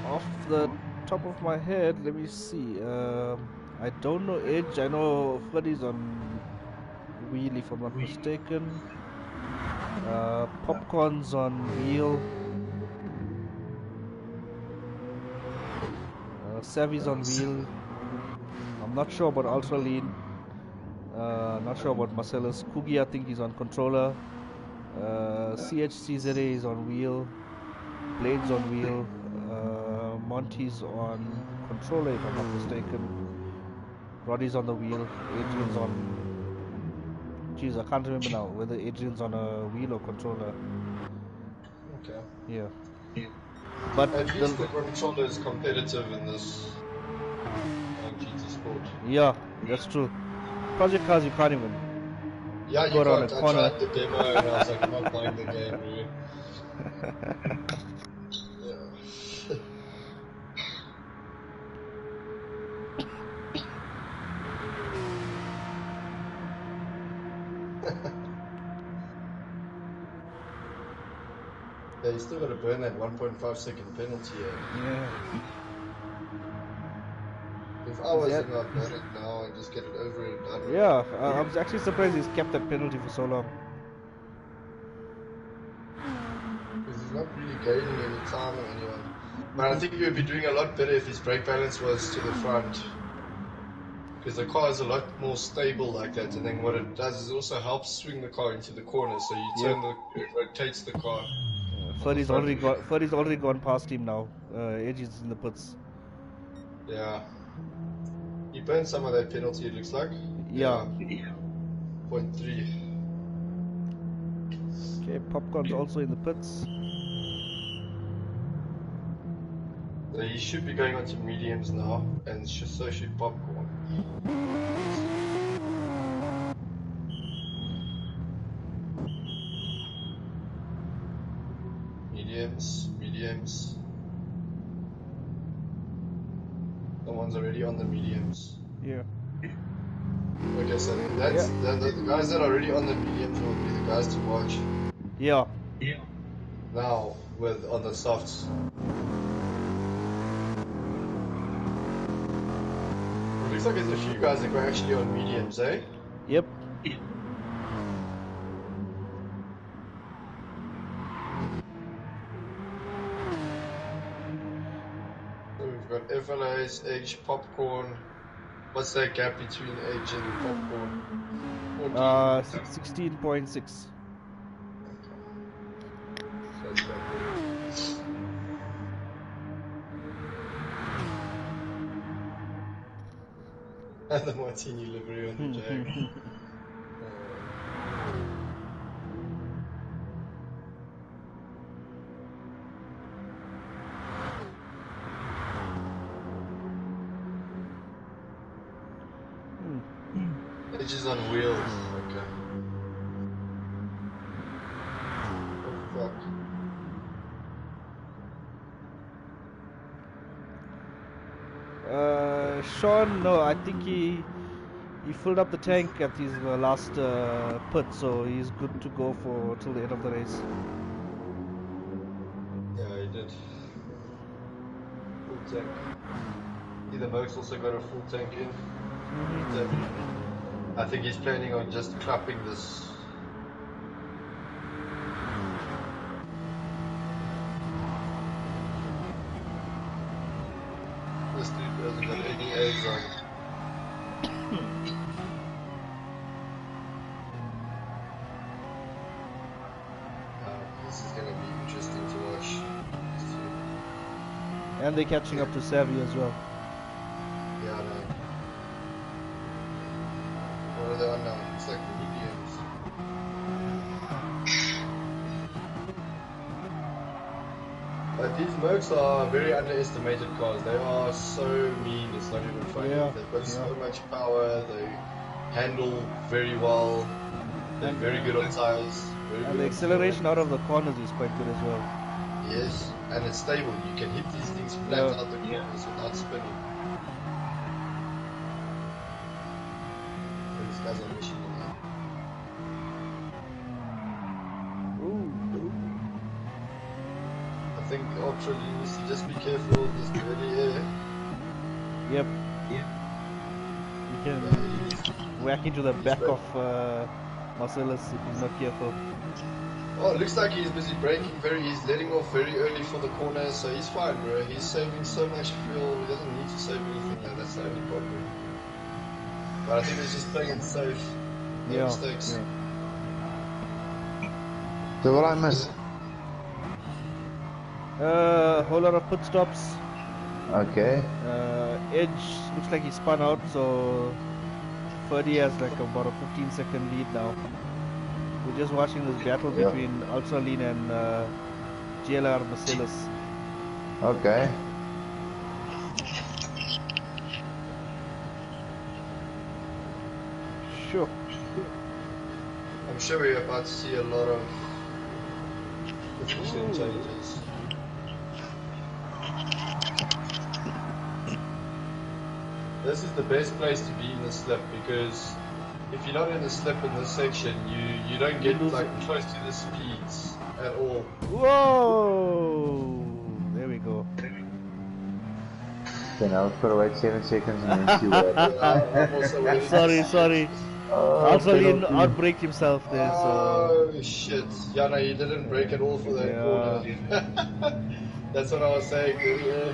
Off the top of my head, let me see. I don't know Edge. I know Freddy's on wheel, if I'm not mistaken. Popcorn's on wheel. Savvy's on wheel. I'm not sure about Ultra Lean. Not sure about Marcellus. Kugi, I think he's on controller. CHCZA is on wheel. Blade's on wheel. Monty's on controller, if I'm not mistaken. Roddy's on the wheel. Adrian's on... Jeez, I can't remember now whether Adrian's on a wheel or controller.
Okay.
Yeah. But
at least the controller is competitive in this GT Sport.
Yeah, that's true. Project cars you can't even.
Yeah,
go
you
around
can't.
a
I
corner.
tried the demo and I was like, I'm not playing the game, really. Yeah. Yeah, you still got to burn that 1.5 second penalty.
Yeah.
If I was in, I'd burn it now and just get it over and done with.
Yeah, I was actually surprised he's kept that penalty for so long.
Because he's not really gaining any time on anyone. But I think he would be doing a lot better if his brake balance was to the front. Because the car is a lot more stable like that, and then what it does is also helps swing the car into the corner, so you turn it rotates the car.
Furry's already gone past him now. Edge is in the pits.
Yeah. He burned some of that penalty, it looks like.
Yeah.
0.3.
Okay, Popcorn's also in the pits.
So he should be going on to mediums now, and so should Popcorn. Mediums. Someone's already on the mediums.
Yeah.
Okay, so that's the guys that are already on the mediums will be the guys to watch.
Yeah.
Now on the softs. It looks like there's a few guys that are actually on mediums, eh?
Yep.
So we've got FLAs, Edge, Popcorn. What's that gap between Edge and Popcorn?
16.6.
That's quite good. And the Martini livery on the Jag. Edges on wheels. Okay. Oh fuck.
Sean, no, I think he filled up the tank at his last pit, so he's good to go for till the end of the race.
Yeah, he did. Full tank. Either Mo's also got a full tank in. I think he's planning on just clapping this. This dude hasn't got any eggs on. This is going to be interesting to watch.
And they're catching up to Savvy as well.
Yeah, I know. What are they on now? It's like mediums. But these Mercs are very underestimated cars. They are so mean, it's not even funny.
Yeah,
They've got so much power, they handle very well, they're very good on tires.
And the acceleration out of the corners is quite good as well.
Yes, and it's stable. You can hit these things flat out the corners without spinning. So these guys are machine now. I think Ultra needs to just be careful of this dirty air.
Yep. You can whack into the back of Marcellus if he's not careful.
Oh, it looks like he's busy braking he's letting off very early for the corner, so he's fine, bro. He's saving so much fuel, he doesn't need to save anything, and that's the only problem. But I think he's just playing it safe. No mistakes.
Yeah. So what I missed?
Whole lot of pit stops.
Okay.
Edge looks like he spun out, so Ferdy has like about a 15-second lead now. We're just watching this battle between Ultraline and GLR Marcellus.
Okay.
sure.
I'm sure we're about to see a lot of efficient changes. This is the best place to be in the slip, because if you're not in the slip in this section, you don't get like close to the speeds at all.
Whoa! There we go.
Okay, now I've got to wait 7 seconds and then see what happens.
I'm also waiting.
Sorry. Also, he outbreak himself there, so.
Oh shit! Yeah, no, he didn't break at all for that corner. That's what I was saying. Yeah.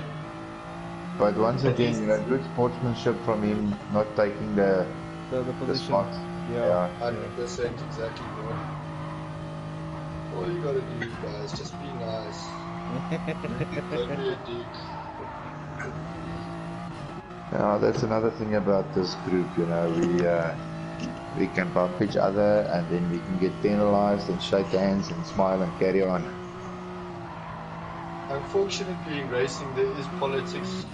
But once again, you know, good sportsmanship from him, not taking the
position.
spot.
Yeah.
100% exactly, bro. All you gotta do, guys, just be nice. Don't be a dick.
Yeah, that's another thing about this group, you know, we can bump each other and then we can get penalized and shake hands and smile and carry on.
Unfortunately, in racing there is politics.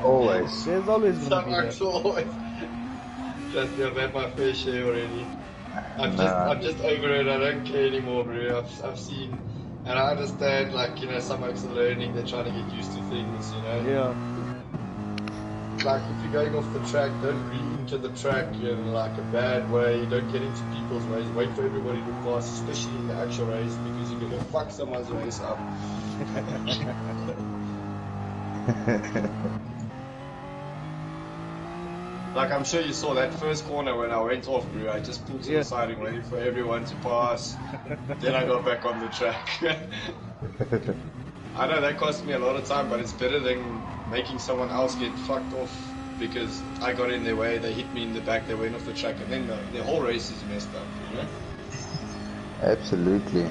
Always.
There's always going to
Some
be that.
actual always. Trust me, I've had my fair share already. I'm just over it. I don't care anymore, bro. I've seen, and I understand, like, you know, some folks are learning. They're trying to get used to things, you know.
Yeah.
Like, if you're going off the track, don't read into the track in like a bad way. Don't get into people's ways. Wait for everybody to pass, especially in the actual race, because you're gonna fuck someone's race up. Like, I'm sure you saw that first corner when I went off, bro. I just pulled to the side and waited for everyone to pass. Then I got back on the track. I know that cost me a lot of time, but it's better than making someone else get fucked off because I got in their way, they hit me in the back, they went off the track, and then the whole race is messed up, you know?
Absolutely.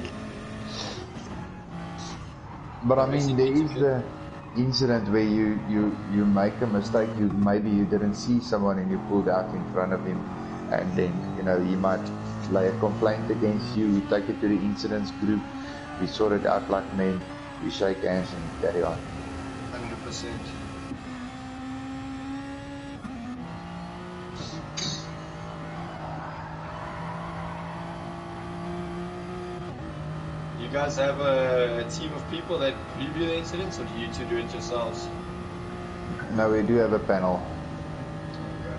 But I mean, there is the incident where you make a mistake, maybe you didn't see someone and you pulled out in front of him, and then, you know, he might lay a complaint against you, we take it to the incidents group, we sort it out like men, we shake hands and carry on.
100%. You guys have a team of people that review the incidents, or do you two do it yourselves?
No, we do have a panel.
Okay.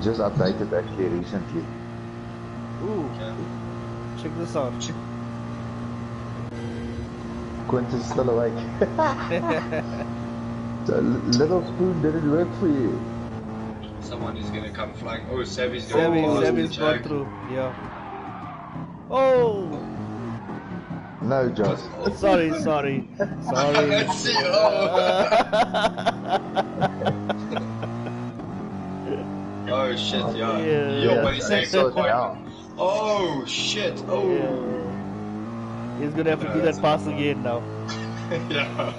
Just updated actually recently.
Ooh,
Okay.
check this out.
Quintus is still awake. So little spoon didn't work for you.
Someone is gonna come flying. Oh, Savvy's going past
Savvy's
the
got
track.
through, yeah. Oh!
No, Josh.
Sorry.
Let's see. Oh. Oh shit! Yeah. Your buddy saved the coin. Oh shit! Oh.
Yeah. He's gonna have to do that pass again now.
Yeah.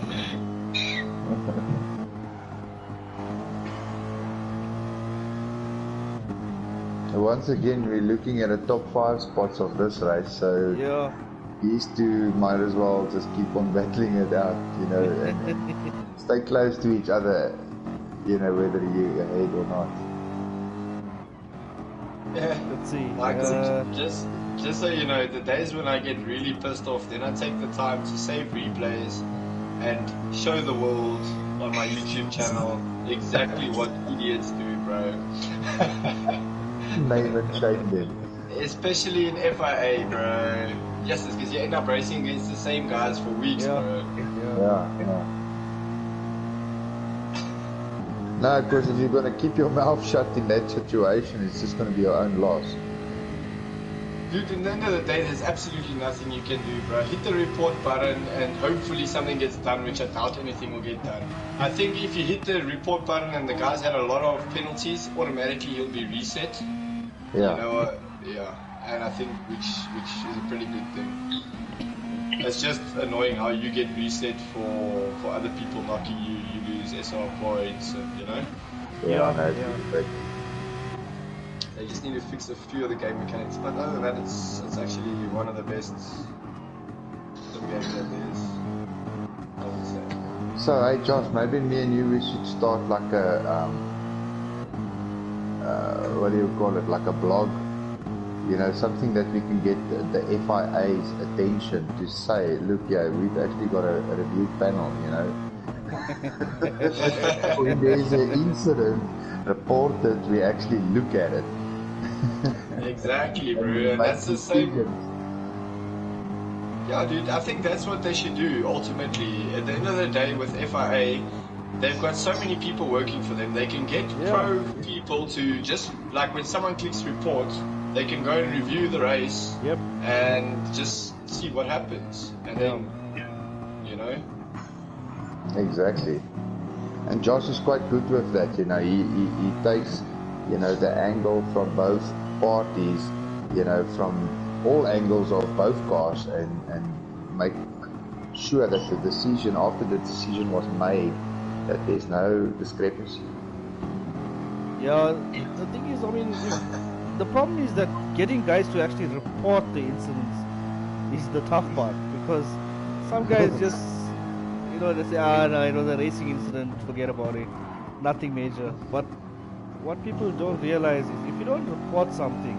Once again, we're looking at the top 5 spots of this race, so
Yeah.
these two might as well just keep on battling it out, you know, and stay close to each other, you know, whether you're ahead or not.
Yeah.
Let's see.
Like, just so you know, the days when I get really pissed off, then I take the time to save replays and show the world on my YouTube channel exactly what idiots do, bro.
Name and shame them.
Especially in FIA, bro. Yes, it's because you end up racing against the same guys for weeks, bro.
Yeah. No, because if you're going to keep your mouth shut in that situation, it's just going to be your own loss.
Dude, at the end of the day, there's absolutely nothing you can do, bro. Hit the report button and hopefully something gets done, which I doubt anything will get done. I think if you hit the report button and the guys had a lot of penalties, automatically he'll be reset.
Yeah.
You know, yeah. And I think which is a pretty good thing. It's just annoying how you get reset for other people knocking you, you lose SR points, and, you know?
Yeah, I know.
They just need to fix a few of the game mechanics, but other than that, it's actually one of the best sim games that there is, I would say.
So, hey Josh, maybe me and you, we should start like a what do you call it, like a blog, you know, something that we can get the FIA's attention to say, look, yeah, we've actually got a review panel, you know. When there's an incident reported, we actually look at it.
Exactly, bro, and that's the same. Yeah, dude, I think that's what they should do ultimately. At the end of the day, with FIA, they've got so many people working for them. They can get pro people to just, like when someone clicks report, they can go and review the race and just see what happens. And then, you know.
Exactly. And Josh is quite good with that, you know. He takes, you know, the angle from both parties, you know, from all angles of both cars and make sure that the decision, after the decision was made, that there's no discrepancy.
Yeah, the thing is, I mean, the problem is that getting guys to actually report the incidents is the tough part, because some guys just, you know, they say, no, it was a racing incident, forget about it, nothing major. But what people don't realize is, if you don't report something,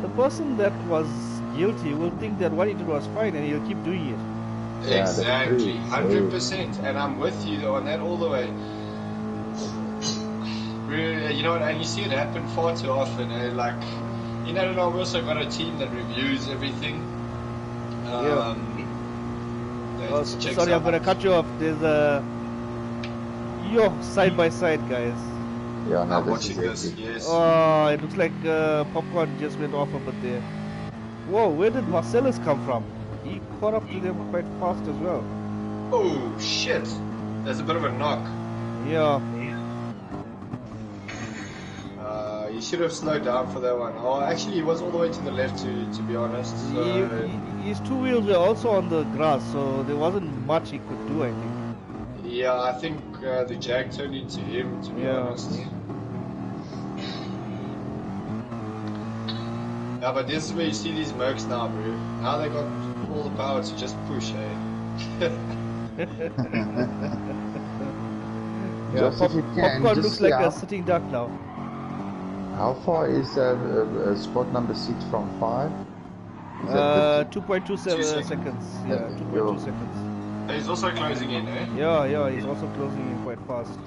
the person that was guilty will think that what he did was fine and he'll keep doing it.
Exactly, 100%, and I'm with you on that all the way. You know what, and you see it happen far too often. Like, you know, we've also got a team that reviews everything.
Sorry, I'm gonna cut you off. There's a side by side, guys.
Yeah, no,
I'm watching this. Yes.
Oh, it looks like popcorn just went off a bit there. Whoa, where did Marcellus come from? He caught up to them quite fast as well.
Oh shit! There's a bit of a knock.
Yeah.
He should have slowed down for that one. Oh, actually, he was all the way to the left, to be honest. So...
His two wheels were also on the grass, so there wasn't much he could do, I think.
Yeah, I think the Jag turned into him, to be honest. Yeah, but this is where you see these Mercs now, bro. Now they got all the power to just push, eh?
Popcorn looks like a sitting duck now.
How far is spot number 6 from 5?
2.27 seconds. Yeah, 2.2 seconds.
He's also closing in, eh?
Yeah, he's also closing in quite fast.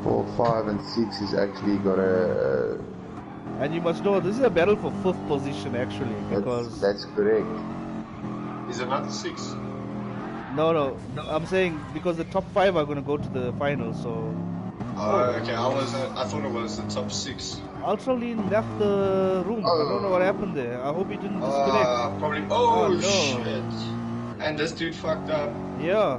4, 5 and 6 is actually got a...
And you must know, this is a battle for 5th position actually, because...
That's correct.
Is another 6?
No, I'm saying because the top 5 are going to go to the final, so...
Oh, okay, I thought it was the top 6.
Ultralean left the room. I don't know what happened there. I hope he didn't disconnect.
Probably. No. Shit. And this dude fucked up.
Yeah.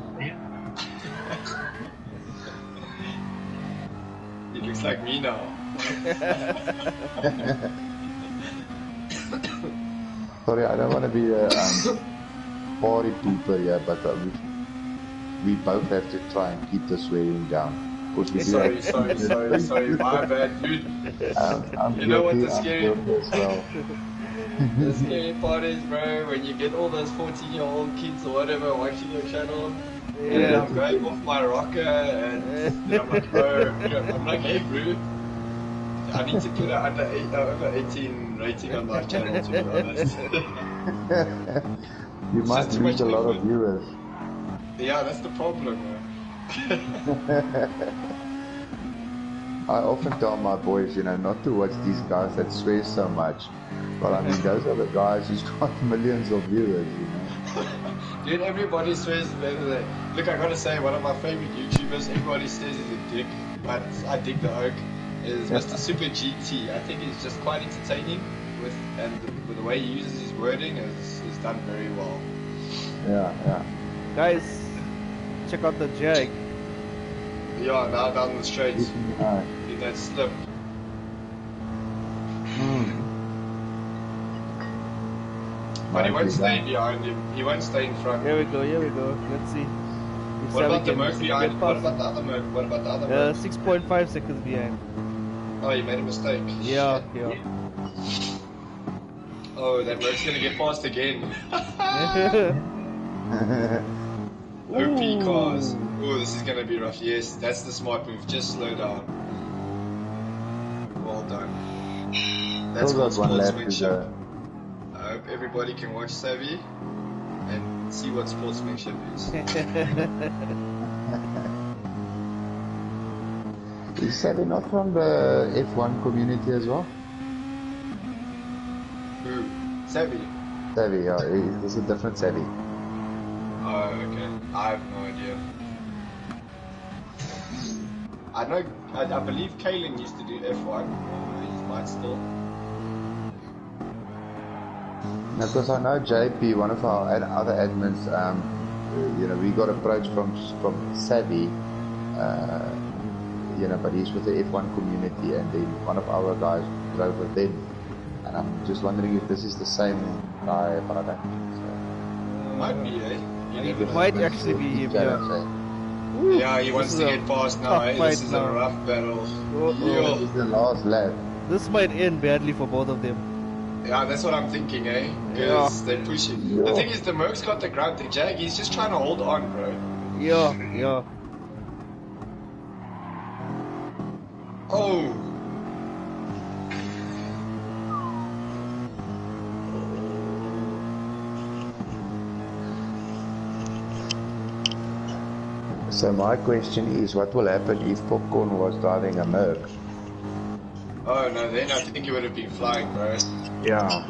He looks like me now.
Sorry, I don't want to be a party pooper here, but we both have to try and keep the swearing down.
Sorry, my bad, dude. You know what the scary... The scary part is, bro, when you get all those 14-year-old kids or whatever watching your channel, and I'm going off my rocker, and I'm like, bro, I'm like, hey, bro, I need to put an over 18 rating on my channel, to be honest.
You might lose a lot of viewers.
Yeah, that's the problem, man.
I often tell my boys, you know, not to watch these guys that swear so much. But I mean, those are the guys who's got millions of viewers, you know.
Dude, everybody swears better than... Look, I gotta say, one of my favorite YouTubers, everybody says he's a dick, but I dig the oak, is Mr. Super GT. I think he's just quite entertaining, with the way he uses his wording is done very well.
Yeah.
Guys, check out the Jag.
Yeah, now down the straight. In that slip. But he won't stay behind him. He won't stay in front.
Here we go. Let's see.
What about the Merc behind? What about the other Merc?
6.5 seconds behind.
Oh, you made a mistake.
Yeah.
Oh, that Merc's gonna get past again. OP cars. Oh, this is gonna be rough. Yes, that's the smart move. Just slow down. done. That's
Still
called
got one left to
sportsmanship.
go.
I hope everybody can watch Savvy and see what sportsmanship is.
Is Savvy not from the F1 community as well?
Who? Savvy?
Savvy, yeah. It's a different Savvy.
Oh, okay. I have no idea. I know, I believe Kalen used to do F1. He might still.
Because I know JP, one of our other admins, you know, we got approached from Savvy, you know, but he's with the F1 community, and then one of our guys drove with them. And I'm just wondering if this is the same guy, but I don't think so.
Might be, eh?
It might actually be him, yeah.
Yeah, he wants to get past now, eh? This is a rough battle.
This is the last lap.
This might end badly for both of them.
Yeah, that's what I'm thinking, eh? Because they're pushing. Yeah. The thing is, the Merc's got the grunt. The Jag, he's just trying to hold on, bro.
Yeah.
Oh!
So my question is, what will happen if Popcorn was driving a Merc?
Oh no, then I think he would have been flying, bro.
Yeah.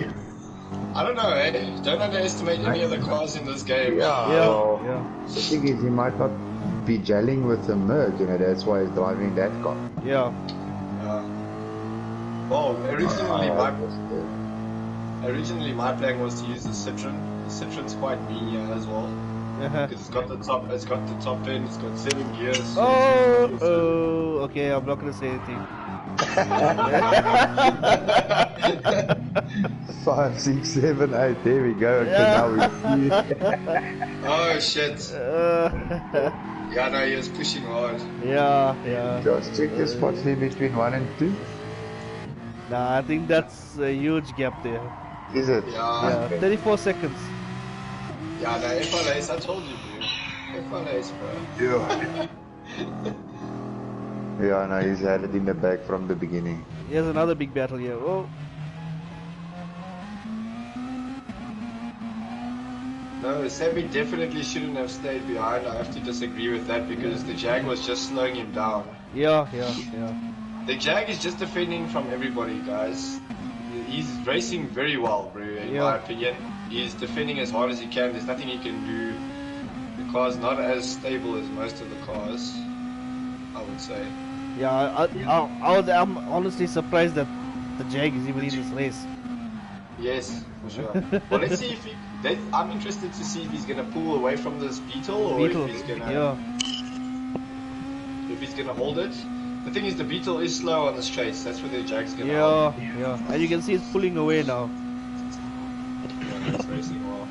I don't know, eh? Don't underestimate any of the cars in this game.
Yeah. The thing is, he might not be gelling with the Merc, you know, that's why he's driving that car.
Yeah.
Well, originally my plan was to use the Citroen. The Citroen's quite mean here as well. Because it's got the top end, it's got 7 gears.
Okay, I'm not gonna say anything.
5, 6, 7, 8, there we go. Okay, now we see.
Oh shit. Yeah, no, he was pushing hard.
Yeah.
Just check the spots here between 1 and 2.
Nah, I think that's a huge gap there.
Is it?
Yeah.
34 seconds.
Yeah, no, F1 Ace, I told you, dude. F1 Ace, bro.
Yeah. Yeah, no, he's had it in the back from the beginning.
Here's another big battle here. Oh.
No, Savvy definitely shouldn't have stayed behind. I have to disagree with that because the Jag was just slowing him down.
Yeah.
The Jag is just defending from everybody, guys. He's racing very well, bro, in my opinion. He's defending as hard as he can. There's nothing he can do. The car's not as stable as most of the cars, I would say.
Yeah, I'm honestly surprised that the Jag is even in this race.
Yes, for sure. Well, let's see if I'm interested to see if he's gonna pull away from this Beetle or if he's gonna hold it. The thing is, the Beetle is slow on the straights. That's where the Jag's gonna hold.
Yeah. And you can see it's pulling away now.
Yeah, it's racing well.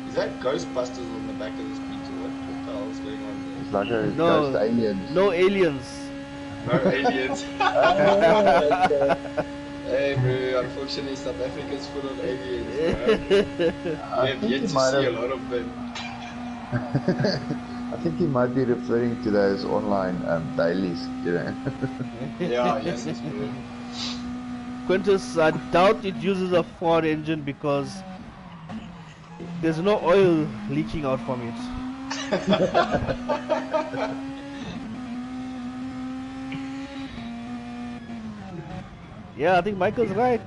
Is that Ghostbusters on the back of this Beetle? What the hell is going on there?
It's like a ghost aliens.
No aliens.
No aliens. Hey bro, unfortunately South Africa's full of aliens, bro. We have yet to see a lot of them.
I think he might be referring to those online dailies, you know.
Yeah, yes, it's true.
Quintus, I doubt it uses a Ford engine because there's no oil leaking out from it. Yeah, I think Michael's right.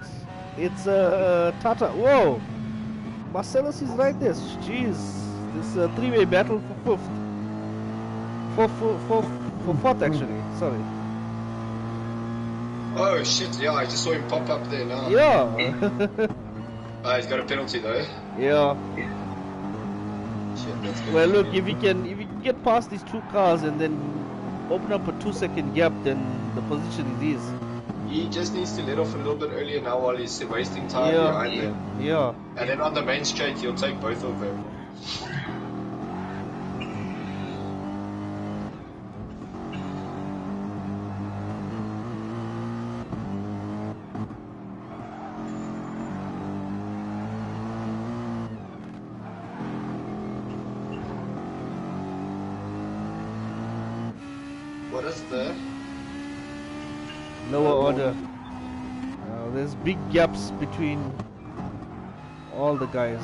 It's Tata. Whoa! Marcellus is right there. Jeez. This is a 3-way battle for 5th. For 4th actually. Sorry.
Oh shit, yeah, I just saw him pop up there now.
Yeah.
He's got a penalty though.
Yeah.
Shit, that's good.
Well, look, if you can get past these 2 cars and then open up a 2-second gap, then the position is his.
He just needs to let off a little bit earlier now while he's wasting time behind them.
Yeah.
And then on the main straight, he'll take both of them. What is the
Lower order. there's big gaps between all the guys.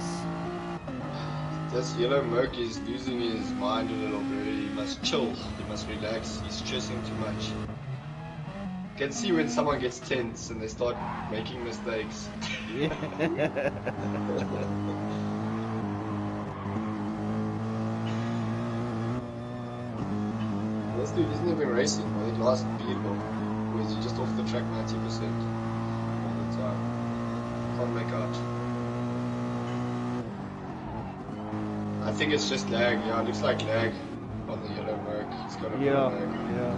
This yellow merc is losing his mind a little bit. He must chill. He must relax. He's stressing too much. You can see when someone gets tense and they start making mistakes. This dude isn't even racing. I think last vehicle. Or is he just off the track 90% all the time? Can't make out. I think it's just lag. Yeah, it looks like lag on the yellow merc. It's got a bit of lag.
Yeah.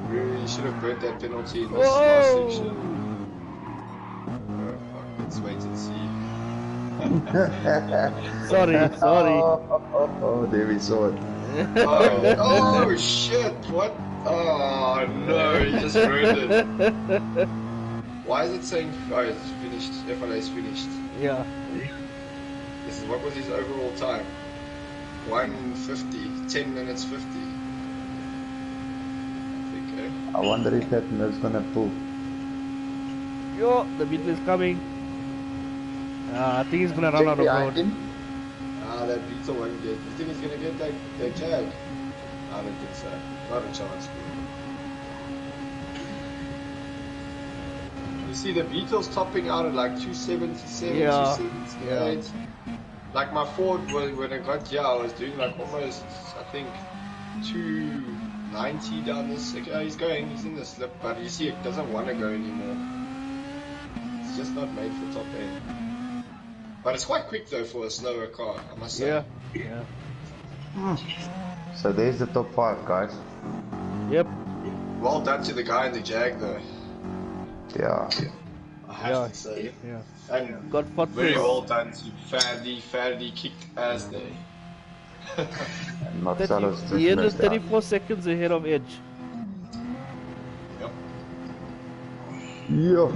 Really should have burnt that penalty in this last section. Oh, fuck. Let's wait and see.
Sorry.
Oh, there we saw it.
Oh shit! What? Oh no, he just ruined it. Why is it saying? Oh, it's finished. FLA is finished.
Yeah.
This is what was his overall time? 1:50. 10 minutes 50.
I wonder if that nurse gonna pull.
Yo, the beetle is coming. I think he's gonna run out of road.
That beetle won't get. You think he's gonna get that jag? I don't think so. Not a chance, bro. You see the beetle's topping out at like 277, 278. Like my Ford, when I got here, I was doing like almost, I think, 290 down this. Okay, he's in the slip, but you see it doesn't want to go anymore. It's just not made for top end. But it's quite quick though for a slower car, I must say.
Yeah.
So there's the top 5, guys.
Yep.
Well done to the guy in the Jag though.
Yeah.
I have to say.
Yeah.
And
got
very well done to Fadley kicked ass there.
He is 34 seconds ahead of Edge.
Yeah.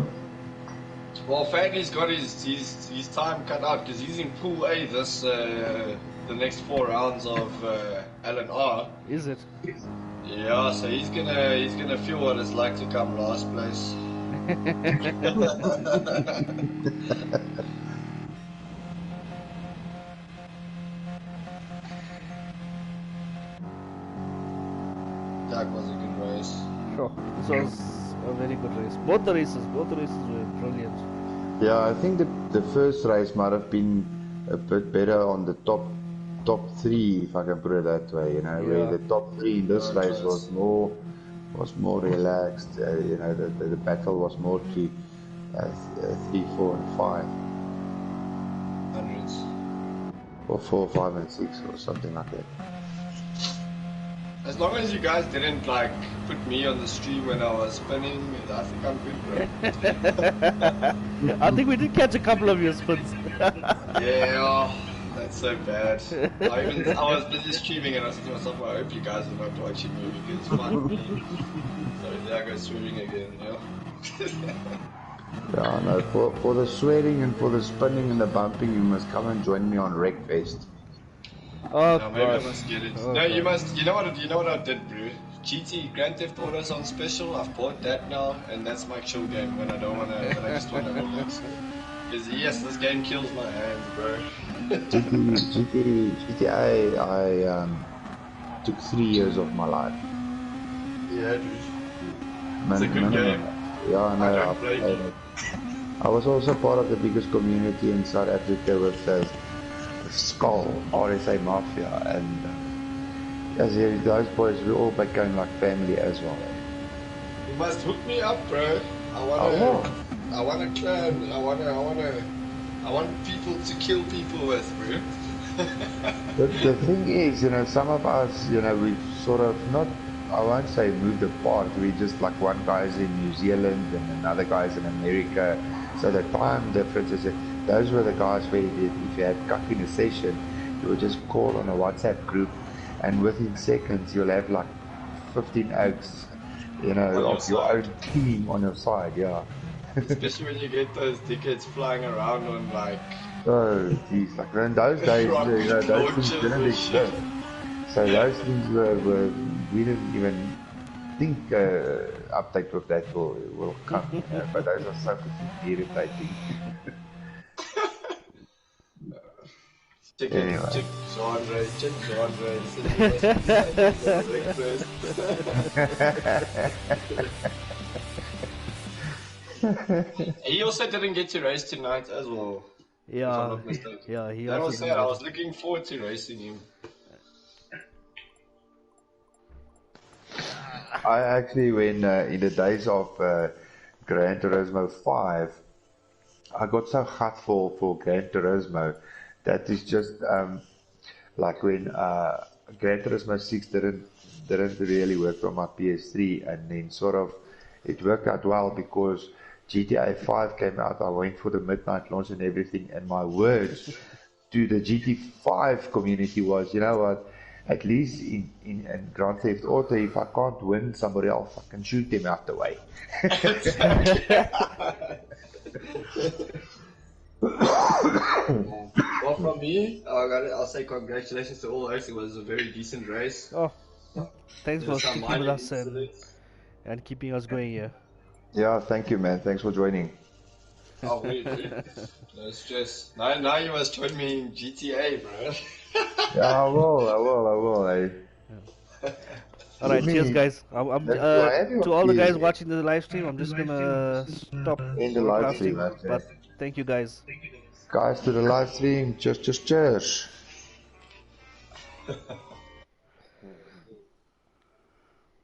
Well, Fadley's got his time cut out because he's in Pool A this the next 4 rounds of LNR.
Is it?
Yeah, so he's gonna feel what it's like to come last place. That was a good race.
Sure, this was a very good race. Both the races were brilliant.
Yeah, I think the first race might have been a bit better on the top 3, if I can put it that way. You know, where the top 3 in this race was more relaxed. You know, the battle was more to 3, 4, and 5.
Hundreds.
Or 4, 5, and 6, or something like that.
As long as you guys didn't like put me on the stream when I was spinning, I think I'm good, bro.
I think we did catch a couple of your spins.
Yeah, that's so bad. I was busy streaming and I said to myself, I hope you guys are not watching me because fuck me. So there I go swimming again, yeah.
Yeah, no, for the swearing and for the spinning and the bumping, you must come and join me on Wreckfest.
Oh,
no, maybe I must get it. No, you must. You know what I did, bro? GT Grand Theft Auto's on special. I've bought that now, and that's my chill game when I don't wanna. When I just wanna relax. Because yes, this game kills my hands, bro.
GTA, I took 3 years of my life.
Yeah, dude. It's a good game.
Yeah, I know. I played it. I was also part of the biggest community in South Africa with the Skull, RSA Mafia, and those boys, we all became like family as well.
You must hook me up, bro. I want a clan. I want people to kill people with, bro.
The thing is, you know, some of us, you know, we've sort of not, I won't say moved apart. We just like one guy's in New Zealand and another guy's in America. So the time differences. Those were the guys where if you had cuck in a session, you would just call on a WhatsApp group, and within seconds you'll have like 15 oaks, you know, of your own team on your side, yeah.
Especially when you get those tickets flying around on like...
Oh, geez, like in those days, you know, those things didn't exist. So those things we didn't even think update with that will come. But those are so irritating.
Check
Anyway.
check genre, check genre. He also didn't get to race tonight as well.
Yeah,
if I'm not mistaken.
yeah, he
That
also
was sad.
didn't
I
get
was
it.
looking forward to racing him.
I actually, when in the days of Gran Turismo 5, I got so hot for Gran Turismo that is just like when Gran Turismo 6 didn't really work on my PS3, and then sort of it worked out well because GTA 5 came out. I went for the midnight launch and everything, and my words to the GT5 community was, you know what? At least in Grand Theft Auto, if I can't win, somebody else I can shoot them out the way.
Well, from me, I'll say congratulations to all those. It was a very decent race.
Oh, thanks for
There's some
sticking with
minor
us
incidents.
and keeping us going here.
Yeah, thank you, man. Thanks for joining.
Oh, wait, dude. No stress. Now you must join me in GTA, bro.
Yeah, I will.
All right, cheers, guys. To all the guys watching the live stream, I'm just gonna stop
In the live stream,
broadcasting.
okay.
But thank you, guys.
Guys, to the live stream, just cheers.